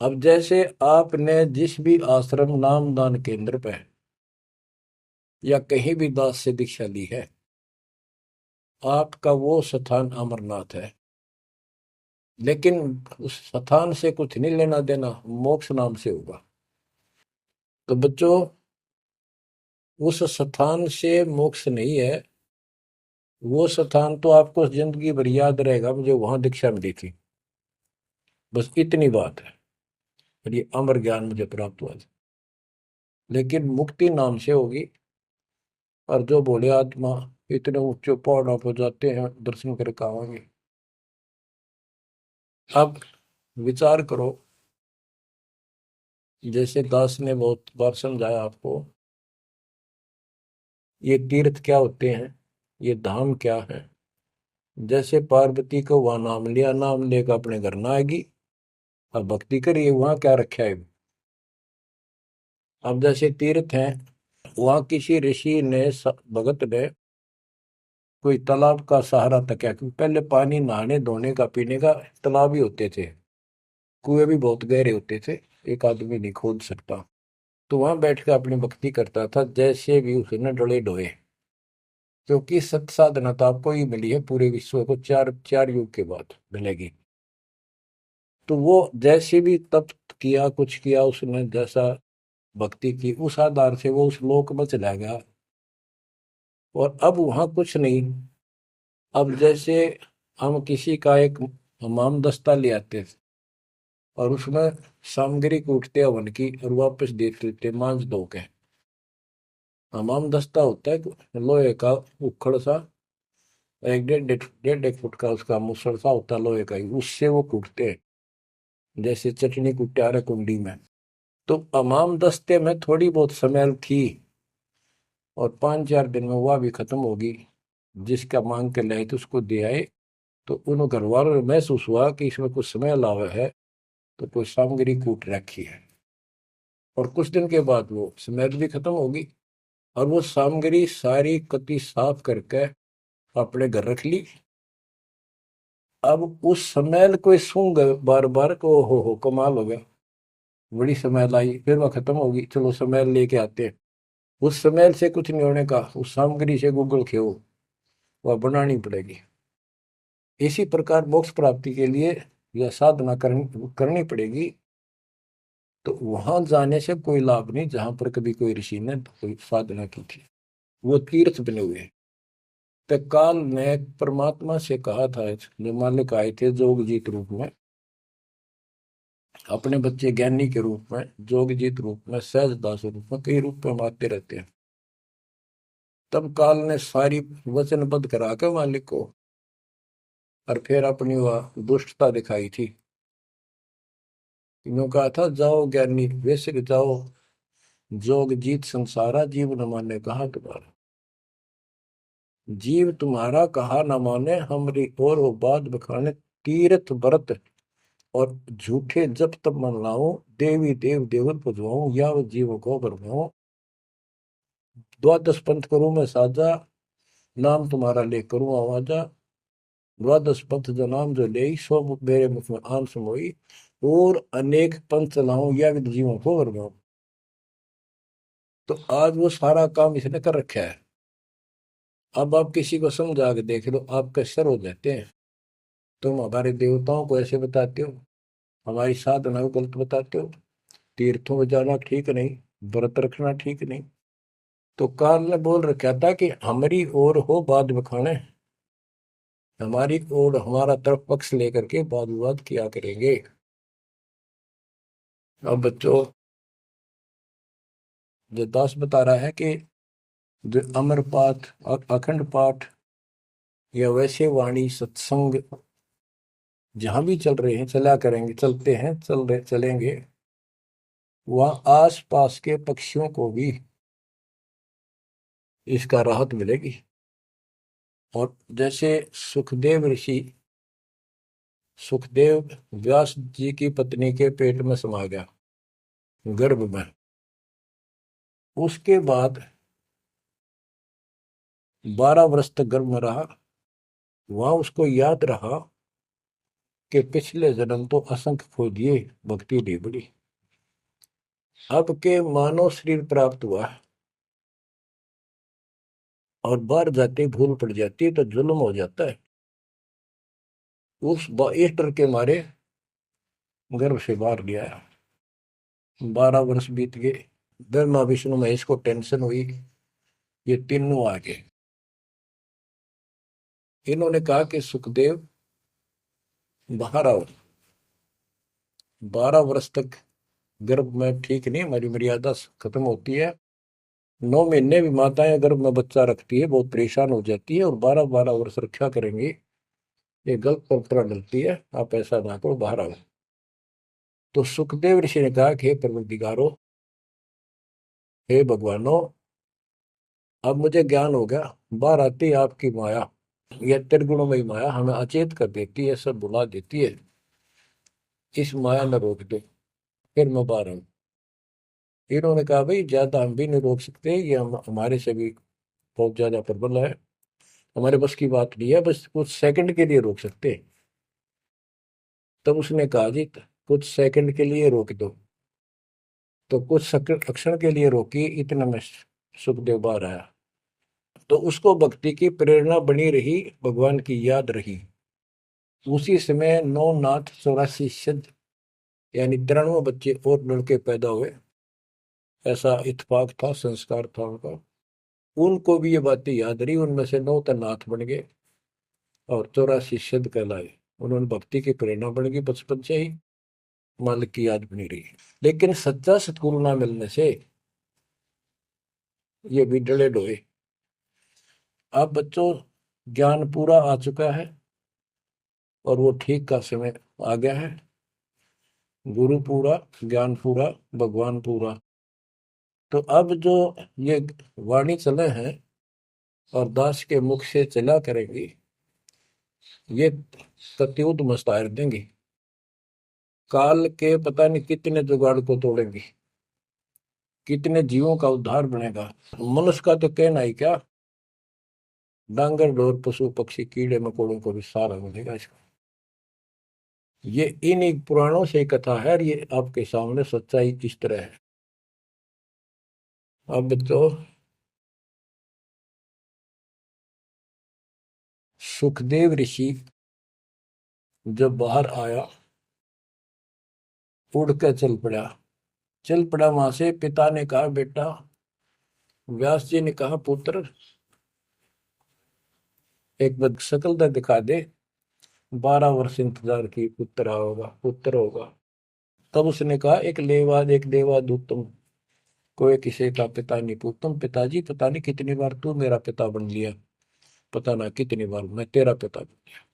अब जैसे आपने जिस भी आश्रम नाम दान केंद्र पे या कहीं भी दास से दीक्षा ली है, आपका वो स्थान अमरनाथ है। लेकिन उस स्थान से कुछ नहीं लेना देना, मोक्ष नाम से होगा। तो बच्चों, उस स्थान से मोक्ष नहीं है। वो स्थान तो आपको जिंदगी भर याद रहेगा, मुझे वहां दीक्षा मिली थी, बस इतनी बात है। और ये अमर ज्ञान मुझे प्राप्त हुआ था। लेकिन मुक्ति नाम से होगी। और जो बोले आत्मा इतने ऊंचे पहाड़ों पर जाते हैं दर्शन करके आवांगे। अब विचार करो, जैसे दास ने बहुत बार समझाया आपको, ये तीर्थ क्या होते हैं, ये धाम क्या है। जैसे पार्वती को वहां नाम लिया, नाम लेकर अपने घर ना आएगी, अब भक्ति करिए, वहां क्या रखा है। अब जैसे तीर्थ हैं, वहां किसी ऋषि ने भगत ने कोई तालाब का सहारा तकिया, क्योंकि पहले पानी नहाने धोने का पीने का तालाब ही होते थे, कुएं भी बहुत गहरे होते थे, एक आदमी नहीं खोद सकता। तो वहां बैठ कर अपनी भक्ति करता था, जैसे भी उसे न डले डोए। क्योंकि सत साधना तो आपको ही मिली है, पूरे विश्व को चार चार युग के बाद मिलेगी। तो वो जैसे भी तप किया, कुछ किया उसने, जैसा भक्ति की, उस आधार से वो उस लोक में चला गया। और अब वहां कुछ नहीं। अब जैसे हम किसी का एक हमाम दस्ता ले आते थे और उसमें सामग्री कूटते हवन की और वापस देते थे मांझ धो के। हमाम दस्ता होता है लोहे का उखड़ सा, एक डेढ़ एक फुट का उसका मुसड़ सा होता है लोहे का ही, उससे वो कूटते हैं जैसे चटनी कुट्टा रहे कुंडी में। तो हमाम दस्ते में थोड़ी बहुत स्मेल थी और 5-4 दिन में वह भी खत्म होगी। जिसका मांग के लाए थे उसको दे आए, तो उन घर वालों ने महसूस हुआ कि इसमें कुछ स्मेल आवा है, तो कोई सामग्री कूट रखी है। और कुछ दिन के बाद वो स्मेल भी खत्म होगी और वो सामग्री सारी कति साफ करके अपने घर रख ली। अब उस स्मेल को सूंघ बार बार को, हो कमाल हो गया, बड़ी स्मेल आई, फिर वह खत्म होगी, चलो स्मेल लेके आते हैं। उस स्मेल से कुछ नहीं होने का, उस सामग्री से गूगल खेओ, वह बनानी पड़ेगी। इसी प्रकार मोक्ष प्राप्ति के लिए यह साधना करनी पड़ेगी। तो वहां जाने से कोई लाभ नहीं जहां पर कभी कोई ऋषि ने कोई साधना की थी, वो तीर्थ बने हुए हैं। तो काल ने परमात्मा से कहा था, जो मालिक आए थे जोग जीत रूप में, अपने बच्चे ज्ञानी के रूप में, जोग जीत रूप में, सहज दास रूप में, कई रूप में आते रहते हैं। तब काल ने सारी वचनबद्ध करा के मालिक को, और फिर अपनी वह दुष्टता दिखाई थी। इन्हों कहा था जाओ ज्ञानी वैसे जाओ, जोग जीत संसारा, जीव न माने कहा तुम्हारा। जीव तुम्हारा कहा न माने, हमरी और हो बात बखाने, तीर्थ व्रत और झूठे जब तब मन लाऊं, देवी देव देवर पुजवाऊं, या वो जीव को बरमाऊं। द्वादश पंथ करूं मैं साजा, नाम तुम्हारा ले करूं आवाजा। द्वादश पंथ जो नाम जो ले, सो मेरे मुख में आन समोई, और अनेक पंथ चलाऊं, या जीवों को बरमाऊं। तो आज वो सारा काम इसने कर रखा है। अब आप किसी को समझा के देख लो, आपके सर हो जाते हैं। तुम हमारे देवताओं को ऐसे बताते हो, हमारी साधना को गलत बताते हो, तीर्थों में जाना ठीक नहीं, व्रत रखना ठीक नहीं। तो काल ने बोल रखा था कि हमारी ओर हो बात बखाने, हमारी ओर हमारा तरफ पक्ष लेकर के वाद विवाद किया करेंगे। अब बच्चों, जो दास बता रहा है कि जो अमर पाठ, अखंड पाठ, या वैसे वाणी सत्संग जहां भी चल रहे हैं, चला करेंगे, चलते हैं, चल रहे चलेंगे, वहां आस पास के पक्षियों को भी इसका राहत मिलेगी। और जैसे सुखदेव ऋषि, सुखदेव व्यास जी की पत्नी के पेट में समा गया, गर्भ में। उसके बाद 12 वर्ष तक गर्भ में रहा। वहां उसको याद रहा कि पिछले जन्म तो असंख्य खो दिए, भक्ति नहीं बड़ी, अब के मानव शरीर प्राप्त हुआ और बाहर जाते भूल पड़ जाती है तो जुल्म हो जाता है। इस डर के मारे गर्भ से बाहर लिया। 12 वर्ष बीत गए, ब्रह्मा विष्णु महेश को टेंशन हुई, ये तीनों आ गए। इन्होंने कहा कि सुखदेव बाहर आओ, 12 वर्ष तक गर्भ में ठीक नहीं, हमारी मर्यादा खत्म होती है। 9 महीने भी माताएं गर्भ में बच्चा रखती है, बहुत परेशान हो जाती है, और 12-12 वर्ष रक्षा करेंगी, ये गलत परंपरा डलती है, आप ऐसा ना करो, बाहर आओ। तो सुखदेव ऋषि ने कहा कि हे परवरदिगारो, हे भगवानो, अब मुझे ज्ञान हो गया, बाहर आती है आपकी माया, यह त्रिगुणमयी माया हमें अचेत कर देती है, सब बुला देती है, इस माया न रोक दो, फिर मैं बाहर आऊं। इन्होंने कहा भाई ज्यादा हम भी नहीं रोक सकते, ये हमारे से भी बहुत ज्यादा प्रबल है, हमारे बस की बात नहीं है, बस कुछ सेकंड के लिए रोक सकते हैं। तब उसने कहा जी कुछ सेकंड के लिए रोक दो। तो कुछ क्षण के लिए रोकी, इतने में सुखदेव बाहर आया। तो उसको भक्ति की प्रेरणा बनी रही, भगवान की याद रही। उसी समय 9 नाथ 84 सिद्ध यानी 93 बच्चे और लड़के पैदा हुए, ऐसा इत्तेफाक था, संस्कार था उनका। उनको भी ये बातें याद रही, उनमें से 9 तो नाथ बन गए और 84 सिद्ध कहलाए। उन्होंने भक्ति की प्रेरणा बन गई बचपन से ही, मालिक की याद बनी रही। लेकिन सच्चा सतगुरु ना मिलने से ये भी डले डोए। अब बच्चों ज्ञान पूरा आ चुका है और वो ठीक का समय आ गया है। गुरु पूरा, ज्ञान पूरा, भगवान पूरा। तो अब जो ये वाणी चले हैं और दास के मुख से चला करेगी, ये सत्युत मस्तार देंगी। काल के पता नहीं कितने जुगाड़ को तोड़ेंगी, कितने जीवों का उद्धार बनेगा। मनुष्य का तो कहना ही क्या, डांगर डोर पशु पक्षी कीड़े मकोड़ों को भी सहारा मिलेगा इसका। ये इन एक पुराणों से कथा है और ये आपके सामने सच्चाई इस तरह है। अब तो सुखदेव ऋषि जब बाहर आया, उड़ कर चल पड़ा वहां से। पिता ने कहा बेटा, व्यास जी ने कहा पुत्र, एक बार शकल तो दिखा दे। 12 वर्ष इंतजार की, पुत्र होगा। तब उसने कहा एक देवा दूतम, कोई किसी का पिता नहीं पूतम। पिताजी पता नहीं कितनी बार तू मेरा पिता बन लिया, पता ना कितनी बार मैं तेरा पिता बन लिया।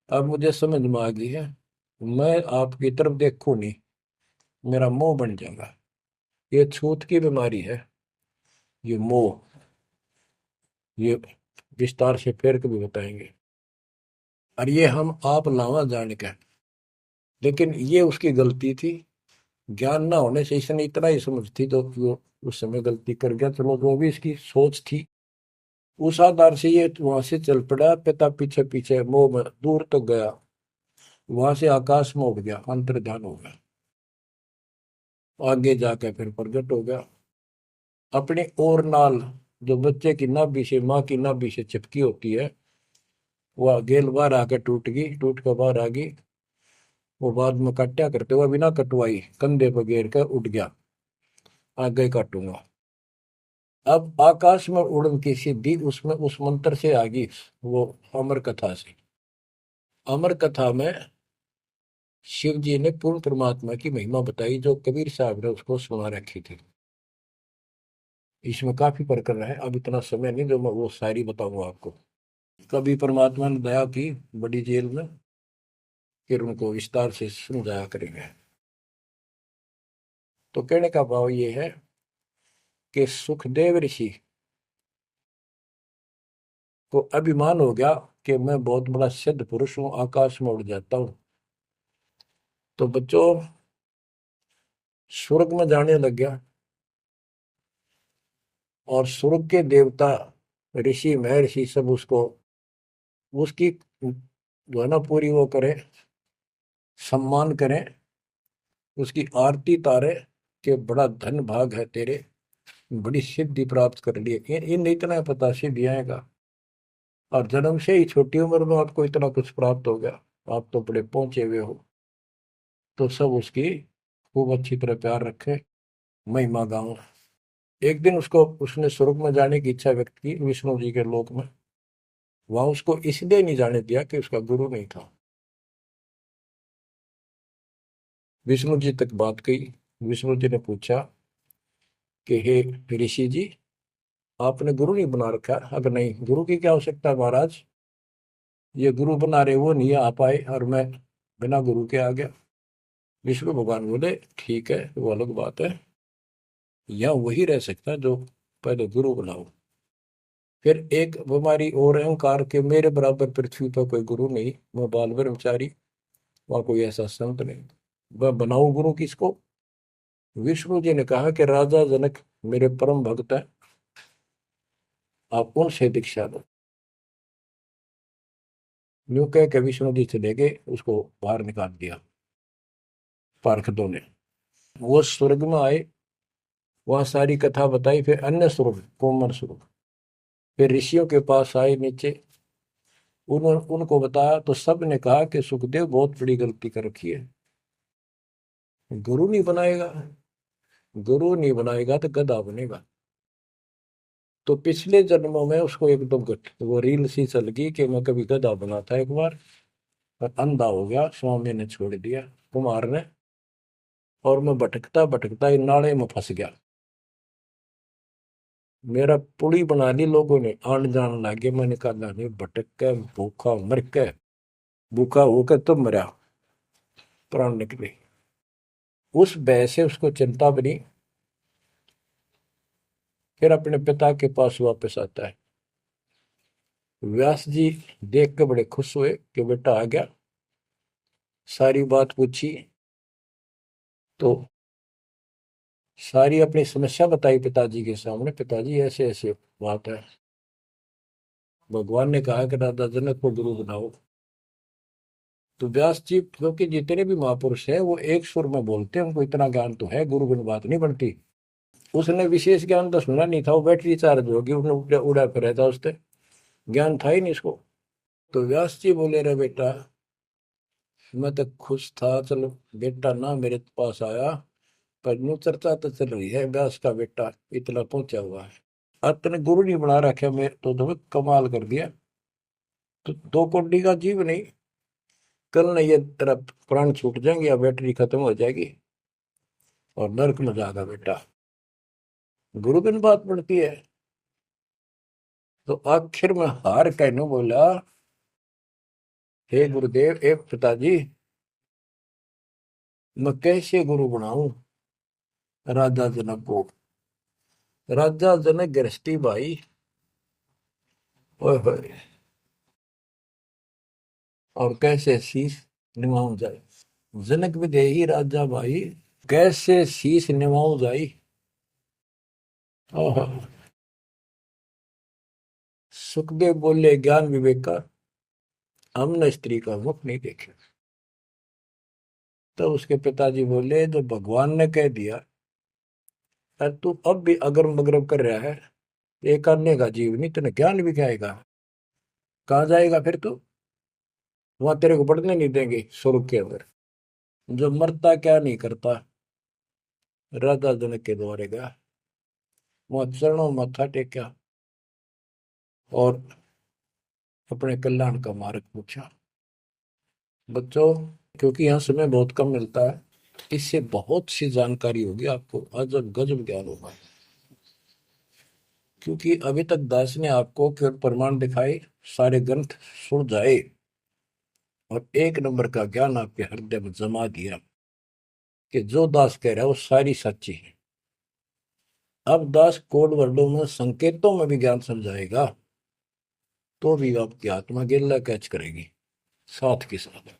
अब मुझे समझ में आ गई है, मैं आपकी तरफ देखूं नहीं, मेरा मोह बन जाएगा। ये छूत की बीमारी है, ये मोह। ये विस्तार से फिर कभी बताएंगे। और ये हम आप लावा जान के, लेकिन ये उसकी गलती थी। ज्ञान ना होने से इसने इतना ही समझ थी तो वो उस समय गलती कर गया। चलो जो भी इसकी सोच थी, उस आधार से ये वहां से चल पड़ा। पिता पीछे पीछे मोह में दूर तक गया, वहां से आकाश में उड़ गया, अंतर ध्यान हो गया। आगे जाके फिर प्रकट हो गया अपनी और नाल, जो बच्चे की नाभि से, माँ की नाभि से चिपकी होती है, वह गेल बाहर आकर टूट गई, टूट कर बाहर आ गई। वो बाद में काटा करते हुए बिना कटवाई कंधे पर घेर कर उठ गया, आगे काटूंगा। अब आकाश में उड़न की सिद्धि उसमें उस मंत्र से आ गई, वो अमर कथा से। अमर कथा में शिव जी ने पूर्ण परमात्मा की महिमा बताई, जो कबीर साहब ने उसको सुना रखी थी। इसमें काफी प्रकरण है, अब इतना समय नहीं जो मैं वो शायरी बताऊंगा आपको। कभी परमात्मा ने दया की बड़ी जेल में, फिर उनको विस्तार से समझाया करेंगे। तो कहने का भाव ये है कि सुखदेव ऋषि को अभिमान हो गया कि मैं बहुत बड़ा सिद्ध पुरुष हूं, आकाश में उड़ जाता हूं। तो बच्चों स्वर्ग में जाने लग गया, और स्वर्ग के देवता ऋषि महर्षि सब उसको, उसकी जो है ना पूरी वो करें, सम्मान करें, उसकी आरती तारे कि बड़ा धन भाग है तेरे, बड़ी सिद्धि प्राप्त कर ली। इन इतना पता सिद्धि आएगा, और जन्म से ही छोटी उम्र में आपको इतना कुछ प्राप्त हो गया, आप तो बड़े पहुंचे हुए हो। तो सब उसकी खूब अच्छी तरह प्यार रखे, महिमा गाओ। एक दिन उसको, उसने स्वर्ग में जाने की इच्छा व्यक्त की विष्णु जी के लोक में। वहां उसको इसलिए नहीं जाने दिया कि उसका गुरु नहीं था। विष्णु जी तक बात कही। विष्णु जी ने पूछा कि हे ऋषि जी, आपने गुरु नहीं बना रखा? अगर नहीं, गुरु की क्या आवश्यकता है महाराज, ये गुरु बना रहे वो नहीं आ पाए और मैं बिना गुरु के आ गया। विष्णु भगवान बोले ठीक है, वो अलग बात है, या वही रह सकता है जो पहले गुरु बनाओ। फिर एक बीमारी और अहंकार के, मेरे बराबर पृथ्वी पर कोई गुरु नहीं, मैं बाल ब्रह्मचारी, वहां कोई ऐसा संत नहीं, वह बनाओ गुरु किसको? विष्णु जी ने कहा कि राजा जनक मेरे परम भक्त है, आप उनसे दीक्षा दो। यूं कह के विष्णु जी चले गए, उसको बाहर निकाल दिया पार्षदों ने। वो स्वर्ग में आए, वहां सारी कथा बताई। फिर अन्य स्वर्ग, कोमर स्वर्ग, फिर ऋषियों के पास आए नीचे, उनको बताया तो सब ने कहा कि सुखदेव बहुत बड़ी गलती कर रखी है। गुरु नहीं बनाएगा, गुरु नहीं बनाएगा तो गधा बनेगा। तो पिछले जन्मों में उसको एकदम वो रील सी चल गई कि मैं कभी गधा बना था एक बार, पर अंधा हो गया, स्वामी ने छोड़ दिया, कुमार ने। और मैं भटकता भटकता इन नाले में फंस गया। मेरा पुड़ी बना ली लोगों ने, आन जान लागे। मैंने कहा नहीं, भटक के भूखा मर के, भूखा होकर तो मरा, प्राण निकले। उस भय से उसको चिंता बनी। फिर अपने पिता के पास वापस आता है। व्यास जी देख के बड़े खुश हुए कि बेटा आ गया। सारी बात पूछी तो सारी अपनी समस्या बताई पिताजी के सामने। पिताजी ऐसे ऐसे बात है, भगवान ने कहा कि राजा जनक को गुरु बनाओ। तो व्यास जी, क्योंकि जितने भी महापुरुष हैं वो एक सुर में बोलते हैं, उनको इतना ज्ञान तो है, गुरु बिन बात नहीं बनती। उसने विशेष ज्ञान तो सुना नहीं था, वो बैटरी चार्ज होगी, उसने उड़ा उड़ा फिर था, उससे ज्ञान था ही नहीं इसको। तो व्यास जी बोले, रे बेटा, मैं तो खुश था, चलो बेटा ना मेरे पास आया, पर यूं चर्चा तो चल रही है व्यास का बेटा इतना पहुंचा हुआ है। अब तने गुरु नहीं बना रखे, मैं तो तुम्हें कमाल कर दिया। तो दो कोड़ी का जीव नहीं, कल नहीं ये तेरा प्राण छूट जाएंगे या बैटरी खत्म हो जाएगी और नरक में जाएगा बेटा। गुरु बिन बात पड़ती है। तो आखिर में हार कहने बोला, हे गुरुदेव, हे पिताजी, मैं कैसे गुरु बनाऊं राजा जनक को। राजा जनक गृहस्थी भाई, ओए होए, और कैसे शीश निभाऊं जाए। जनक विदेही राजा भाई, कैसे शीश निभाऊं जाई। ओहो। सुखदेव बोले, ज्ञान विवेक का हमने स्त्री का मुख नहीं देखा। तो उसके पिताजी बोले, जो भगवान ने कह दिया, अरे तू अब भी अगरम बगरम कर रहा है, एक अन्य का जीव नहीं, तेने ज्ञान भी क्या आएगा, कहाँ जाएगा फिर तू। वहां तेरे को पढ़ने नहीं देंगे स्वर्ग के अंदर। जो मरता क्या नहीं करता, राजा जनक के द्वारे गया, वहां चरणों में मत्था टेका और अपने कल्याण का मार्ग पूछा। बच्चों, क्योंकि यहाँ समय बहुत कम मिलता है, इससे बहुत सी जानकारी होगी आपको, अजब गजब ज्ञान होगा। क्योंकि अभी तक दास ने आपको केवल प्रमाण दिखाए, सारे ग्रंथ सुलझाए और एक नंबर का ज्ञान आपके हृदय में जमा दिया कि जो दास कह रहा है वो सारी सच्ची है। अब दास कोड वर्डों में, संकेतों में भी ज्ञान समझाएगा, तो भी आपकी आत्मा गिल्ला कैच करेगी साथ के साथ।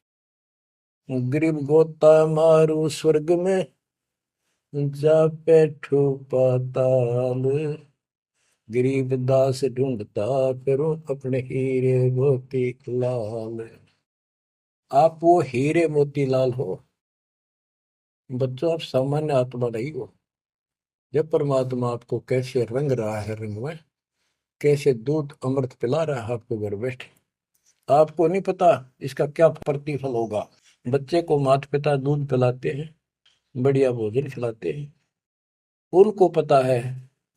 गरीब गोता मारू स्वर्ग में, जा बैठो पाताल, गरीब दास ढूंढता फिरो अपने हीरे मोती लाल। आप वो हीरे मोती लाल हो बच्चों, आप सामान्य आत्मा नहीं हो। जब परमात्मा आपको कैसे रंग रहा है, रंग में कैसे दूध अमृत पिला रहा है आपको घर बैठे, आपको नहीं पता इसका क्या प्रतिफल होगा। बच्चे को माता पिता दूध पिलाते हैं, बढ़िया भोजन खिलाते हैं, उनको पता है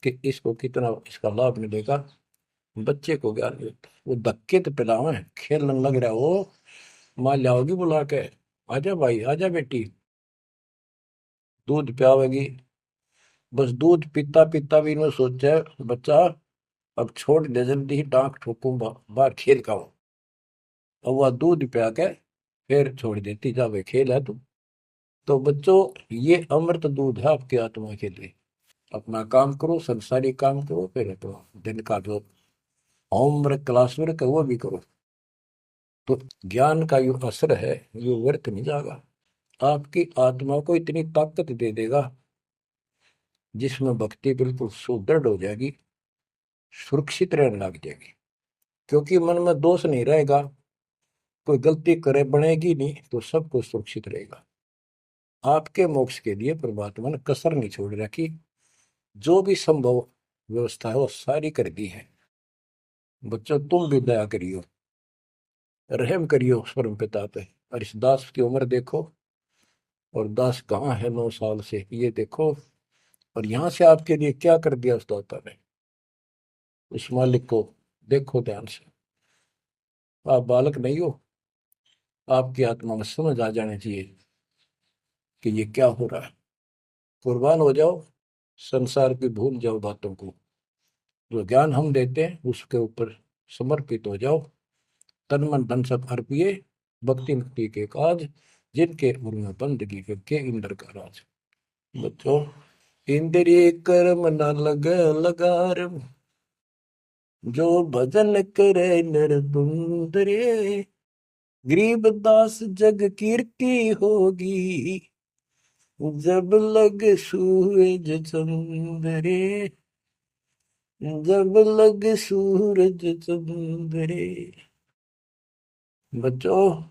कि इसको कितना इसका लाभ मिलेगा। बच्चे को ज्ञान नहीं होता, वो धक्के तो पिलावे, खेलने लग रहा है वो, माँ लाओगी बुला के, आजा भाई आजा बेटी, दूध पियावेगी। बस दूध पीता पीता भी इन्होंने सोचा है, बच्चा अब छोड़ दे जल्दी ही, डांक ठोकूं बाहर खेल का हूं। और वह दूध पिया के फिर छोड़ देती, जा वे खेल है तू। तो बच्चों, ये अमृत दूध है आपकी आत्मा के लिए। अपना काम करो, संसारी काम करो, फिर तो दिन का जो होमवर्क क्लास वर्क है वो भी करो। तो ज्ञान का जो असर है ये व्यर्थ नहीं जाएगा, आपकी आत्मा को इतनी ताकत दे देगा जिसमें भक्ति बिल्कुल सुदृढ़ हो जाएगी, सुरक्षित रहने लग जाएगी। क्योंकि मन में दोष नहीं रहेगा, कोई गलती करे बनेगी नहीं, तो सब कुछ सुरक्षित रहेगा। आपके मोक्ष के लिए परमात्मा ने कसर नहीं छोड़ रखी, जो भी संभव व्यवस्था है वो सारी कर दी है। बच्चों, तुम भी दया करियो, रहम करियो उस परम पिता पे। और इस दास की उम्र देखो, और दास कहाँ है 9 साल से, ये देखो। और यहां से आपके लिए क्या कर दिया उस दाता ने, उस मालिक को देखो ध्यान से। आप बालक नहीं हो, आपकी आत्मा में समझ आ जानी चाहिए कि ये क्या हो रहा है। कुर्बान हो जाओ, संसार की भूल जाओ बातों को, जो ज्ञान हम देते हैं उसके ऊपर समर्पित हो जाओ। तन मन धन सब अर्पिए, भक्ति मुक्ति के काज, जिनके उनमें बंदगी के इंद्र का राज। बच्चों, इंद्रिय कर्म न लग लगार, जो भजन करे नर सुंदरे, गरीब दास जग कीर्ति होगी, जब लग सूरज चंद्रे, जब लग सूरज चंद्रे। बच्चों,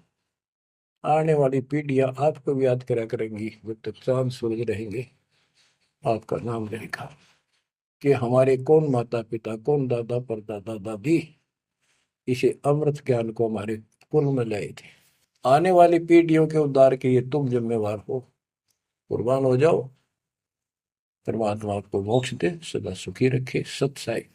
आने वाली पीढ़ियां आपको भी याद करा करेंगी, जब तक चांद सूरज रहेंगे आपका नाम रहेगा कि हमारे कौन माता पिता, कौन दादा परदादा दादी इसे अमृत ज्ञान को हमारे कुल में लाए थे। आने वाली पीढ़ियों के उद्धार के लिए तुम जिम्मेवार हो। कुर्बान हो जाओ, परमात्मा आपको मोक्ष दे, सदा सुखी रखे। सत साई।